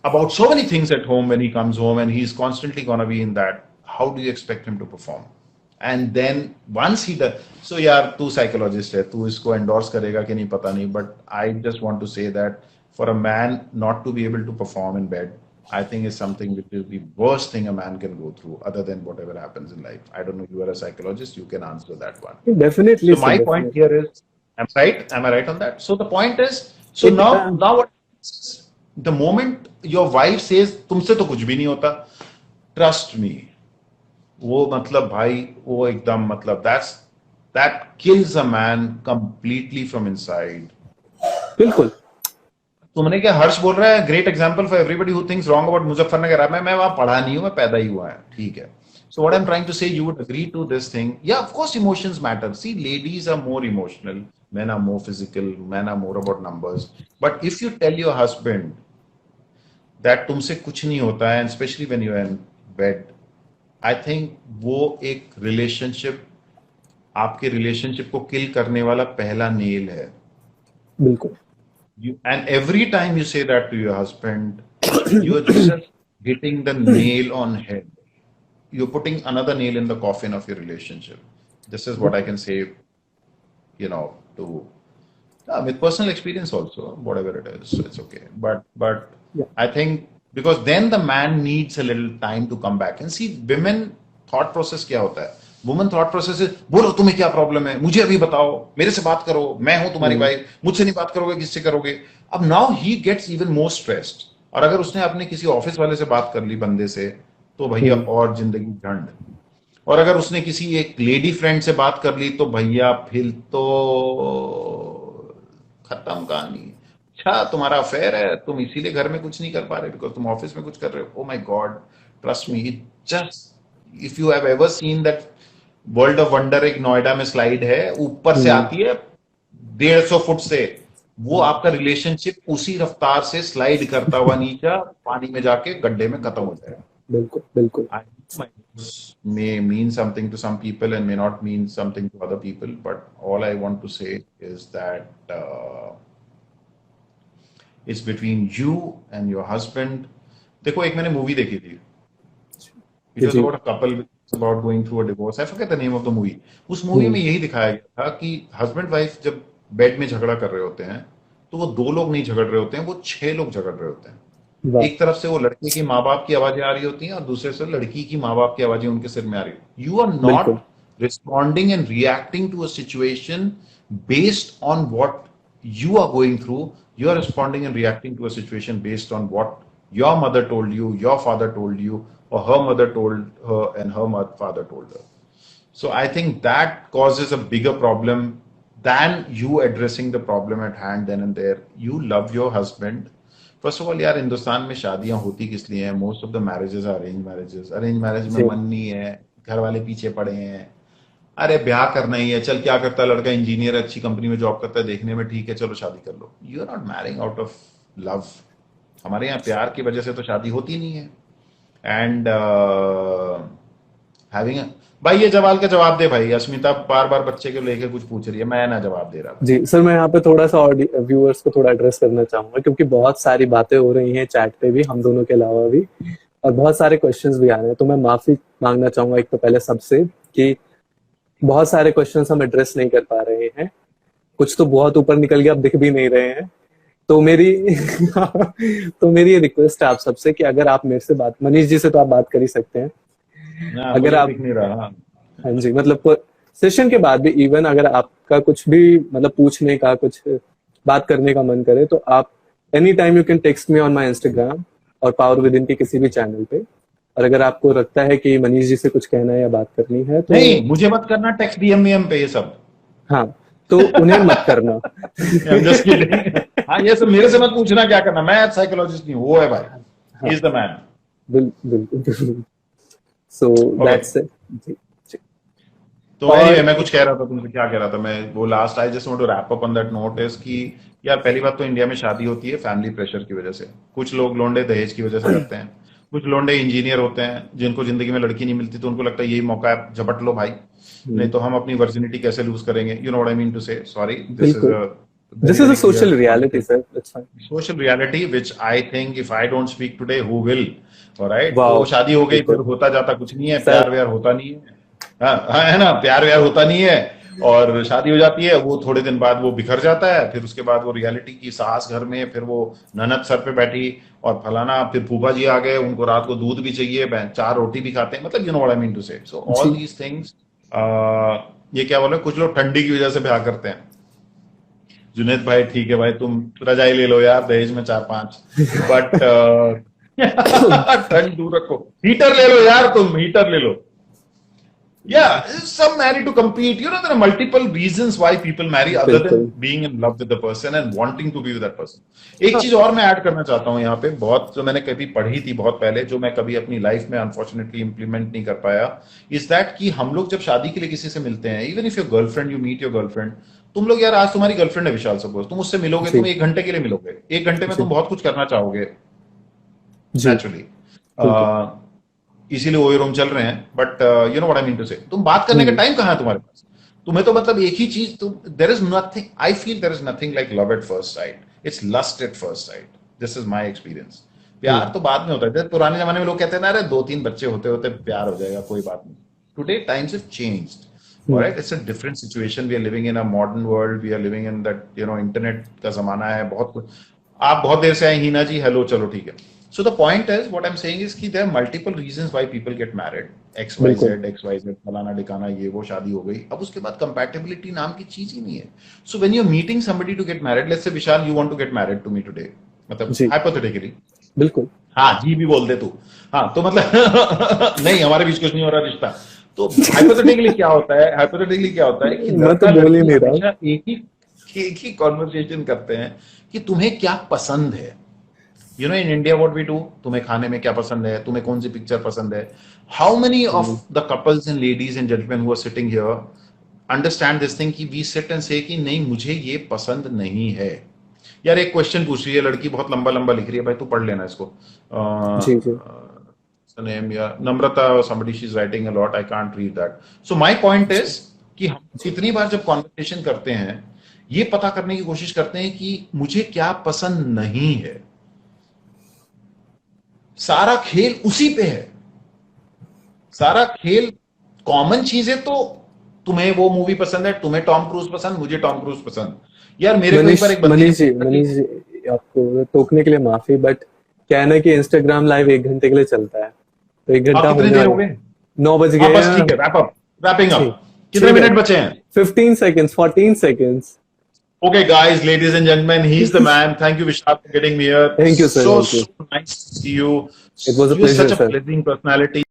about so many things at home when he comes home and he's constantly going to be in that, how do you expect him to perform? And then once he does, so यार तू psychologist है, तू इसको endorse करेगा कि नहीं पता नहीं, but I just want to say that for a man not to be able to perform in bed, I think is something which is the worst thing a man can go through, other than whatever happens in life. I don't know, you are a psychologist, you can answer that one. Definitely So sir, my point definitely. here is, am I right? Am I right on that? So the point is, so एक now what? The moment your wife says, तुमसे तो कुछ भी नहीं होता, trust me, वो मतलब भाई वो एकदम मतलब that kills a man completely from inside. बिल्कुल। तुमने क्या हर्ष बोल रहा है, great example for everybody who thinks wrong about Muzaffarnagar. मैं वहां पढ़ा नहीं हूं, मैं पैदा ही हुआ है, ठीक है। So what I am trying to say, you would agree to this thing, yeah of course emotions matter, see ladies are more emotional, men are more physical, men are more about numbers, but if you tell your husband that तुमसे कुछ नहीं होता है, and especially when you are in bed, I think वो एक relationship, आपके relationship को किल करने वाला पहला नेल है। बिल्कुल। And every time you say that to your husband, you are just hitting the nail on head. You're putting another nail in the coffin of your relationship. This is what I can say, to with personal experience also, whatever it is, it's okay. But Yeah. I think because then the man needs a little time to come back and see women thought process क्या होता है। Woman thought process है, बोलो तुम्हें क्या problem है, मुझे अभी बताओ, मेरे से बात करो, मैं हूं तुम्हारी वाइफ, मुझसे नहीं बात करोगे किससे करोगे। अब now he gets even more stressed, और अगर उसने अपने किसी ऑफिस वाले से बात कर ली बंदे से, तो भैया और जिंदगी झंड। और अगर उसने किसी एक लेडी फ्रेंड से बात कर ली तो भैया फिर तो खत्म कहानी। अच्छा तुम्हारा अफेयर है, तुम इसीलिए घर में कुछ नहीं कर पा रहे बिकॉज तुम ऑफिस में कुछ कर रहे हो। ओ my God, trust me, it just, if you have ever seen that world of wonder, एक नोएडा में स्लाइड है, ऊपर से आती है 150 फुट से, वो आपका रिलेशनशिप उसी रफ्तार से स्लाइड करता हुआ नीचे पानी में जाके गड्ढे में खत्म हो जाएगा। बिल्कुल बिल्कुल। I know my words may mean something to some people and may not mean something to other people, but all I want to say is that it's between you and your husband. देखो एक मैंने movie देखी थी, it was about a couple about going through a divorce. I forget the name of the movie. उस movie में यही दिखाया गया था कि हस्बैंड वाइफ जब बेड में झगड़ा कर रहे होते हैं तो वो 2 लोग नहीं झगड़ रहे होते हैं, वो 6 लोग झगड़ रहे होते हैं। वाह। एक तरफ से वो लड़के की माँ बाप की आवाजें आ रही होती हैं और दूसरे से लड़की की माँ बाप की आवाजें उनके सिर में आ रही। यू आर बिल्कुल। Not responding and reacting to a situation based on what you are going through. You are responding and reacting to a situation based on what your mother told you, your father told you, or her mother told her and her father told her. So I think that causes a bigger problem than you addressing the problem at hand then and there. You love your husband. First of all, यार हिंदुस्तान में शादियां होती किस लिए हैं? Most of the marriages are arranged marriages. Arranged marriage में मन नहीं है, घर वाले पीछे पड़े हैं, अरे ब्याह करना ही है, चल क्या करता है लड़का, इंजीनियर अच्छी कंपनी में जॉब करता है, देखने में ठीक है, चलो शादी कर लो। You are not marrying out of love. हमारे यहाँ प्यार की वजह से तो शादी होती नहीं है। एंड हैविंग, भाई ये सवाल का जवाब दे भाई। अस्मिता बार बार बच्चे को लेके कुछ पूछ रही है, मैं ना जवाब दे रहा। जी सर, मैं यहाँ पे थोड़ा सा व्यूअर्स को थोड़ा एड्रेस करना चाहूंगा क्योंकि बहुत सारी बातें हो रही हैं चैट पे भी, हम दोनों के अलावा भी, और बहुत सारे क्वेश्चंस भी आ रहे हैं। तो मैं माफी मांगना चाहूंगा एक तो पहले सबसे कि बहुत सारे क्वेश्चंस हम एड्रेस नहीं कर पा रहे हैं, कुछ तो बहुत ऊपर निकल गया, अब दिख भी नहीं रहे हैं। तो मेरी तो मेरी ये रिक्वेस्ट है आप सबसे कि अगर आप मेरे से बात, मनीष जी से तो आप बात कर ही सकते हैं, ना अगर मुझे आप, दिख नहीं रहा। हाँ जी, मतलब सेशन के बाद भी इवन अगर आपका कुछ भी मतलब पूछने का, कुछ बात करने का मन करे, तो आप any time you can text me on my Instagram और पावर विद इन के किसी भी चैनल पे। और अगर आपको लगता है कि मनीष जी से कुछ कहना है या बात करनी है तो नहीं, मुझे मत करना टेक्स्ट डीएम पे ये सब। हाँ, तो उन्हें मत करना। I'm just kidding. हाँ, ये सब मेरे से मत पूछना क्या करना, मैं साइकोलॉजिस्ट नहीं हूँ, वो है भाई, हाँ, ही इज द मैन। बिल्कुल। सो ओके, दैट्स इट जी, जी। तो और एनीवे मैं कुछ कह रहा था, तुमसे क्या कह रहा था मैं, वो last I just want to wrap up on that note is कि यार पहली बात तो इंडिया में शादी होती है फैमिली प्रेशर की वजह से। कुछ लोग लौंडे दहेज की वजह से करते हैं, कुछ लौंडे इंजीनियर होते हैं जिनको जिंदगी में लड़की नहीं मिलती तो उनको लगता है यही मौका है, झपट लो भाई, नहीं तो हम अपनी वर्जिनिटी कैसे लूज करेंगे। You know what I mean to say, sorry this is बिल्कुल, a this very is a very social clear reality concept, sir, that's fine. Social reality which I think if I don't speak today who will. Alright, तो wow, शादी हो गई, फिर बिल्कुल होता जाता कुछ नहीं है, सर। प्यार व्यार होता नहीं है। हाँ हाँ, है ना, प्यार व्यार होता नहीं है, और शादी हो जाती है, वो थोड़े दिन बाद वो बिखर जाता है, फिर उसके बाद वो रियलिटी की सास घर में, फिर वो ननद सर पे बैठी और फलाना, फिर फूफा जी आ गए, उनको रात को दूध भी चाहिए, 4 रोटी भी खाते हैं, मतलब you know what I mean to say. So all जी, दीज थिंग्स, ये क्या बोले, कुछ लोग ठंडी की वजह से ब्याह करते हैं। जुनेद भाई ठीक है भाई, तुम रजाई ले लो यार दहेज में 4-5, बट ठंड दूर रखो, हीटर ले लो यार, तुम हीटर ले लो। Yeah, some marry to compete. You know, there are multiple reasons why people marry other than बिल्कुल। being in love with the person and wanting to be with that person. एक हाँ, चीज और मैं ऐड करना चाहता हूँ यहाँ पे, बहुत जो मैंने कभी पढ़ी थी बहुत पहले, जो मैं कभी अपनी लाइफ में अनफॉर्चुनेटली इंप्लीमेंट नहीं कर पाया, इज दैट कि हम लोग जब शादी के लिए किसी से मिलते हैं, even if your girlfriend, you meet your girlfriend, तुम लोग यार, आज तुम्हारी गर्लफ्रेंड है विशाल, सपोज तुम उससे मिलोगे, जी, तुम 1 घंटे के लिए मिलोगे, 1 घंटे में जी, तुम बहुत कुछ करना चाहोगे जी, नेचुरली, बिल्कुल। इसीलिए वो रूम चल रहे हैं, but you know what I mean to say, तुम बात करने का हुँ, टाइम कहाँ है तुम्हारे पास? तुम्हें तो मतलब एक ही चीज, तुम, there is nothing, I feel there is nothing like love at first sight, it's lust at first sight, this is my experience. हुँ, प्यार तो बाद में होता है, जैसे पुराने जमाने में लोग कहते हैं ना, अरे 2-3 बच्चे होते होते प्यार हो जाएगा, कोई बात नहीं। Today times have changed, hmm, alright, it's a different situation, we are living in a modern world, we are living in that, you know, internet का जमाना है, बहुत कुछ। आप बहुत देर से आए हीना जी, हेलो, चलो ठीक है। So the point is, what I'm saying is कि there are multiple reasons why people get married. बिल्कुल। XYZ, फलाना डिकाना, ये वो शादी हो गई, अब उसके बाद compatibility नाम की चीज ही नहीं है। So when you're meeting somebody to get married, let's say Vishal, you want to get married to me today, मतलब जी, hypothetically, बिल्कुल। हाँ जी भी बोल दे तू, हाँ तो मतलब नहीं, हमारे बीच कुछ नहीं हो रहा रिश्ता, तो hypothetically क्या होता है, hypothetically क्या होता है कि मैं तो लड़का बोल ही लड़की नहीं रहा। हमेशा एक ही कॉन्वर्सेशन करते हैं कि तुम्हें क्या पसंद है। You know in India what we do, तुम्हें खाने में क्या पसंद है, तुम्हें कौन सी पिक्चर पसंद है। How many of hmm, the couples and ladies and gentleman who are sitting here understand this thing कि वी सिट एंड से कि नहीं मुझे ये पसंद नहीं है। यार एक क्वेश्चन पूछ रही है लड़की, बहुत लंबा लंबा लिख रही है, भाई तू पढ़ लेना इसको। जी, जी, नेम या नम्रता somebody she's writing a lot, I can't read that. So my point is कि हम कितनी बार जब कॉन्वर्सेशन करते हैं, ये पता करने की कोशिश करते हैं कि मुझे क्या पसंद नहीं है। सारा खेल उसी पे है, सारा खेल कॉमन चीजें तो, तुम्हें वो मूवी पसंद है, तुम्हें टॉम क्रूज पसंद, मुझे टॉम क्रूज पसंद। यार मेरे को एक बार एक बंदी ने पूछा कि मनीष जी, आपको टोकने के लिए माफी, बट क्या है ना कि इंस्टाग्राम लाइव 1 घंटे के लिए चलता है, तो 1 घंटा कितने होने देर हो वाला है। गए? 9 बज हाँ गए बस हैं। ठीक है, रैपिंग अप, ठीक, कितने ठीक है। मिनट बचे हैं? 15 seconds, 14 seconds। Okay, guys, ladies and gentlemen, he's the man. Thank you, Vishal, for getting me here. Thank you, sir. So, Thank you. so nice to see you. It was a You're pleasure, such a sir. pleasing personality.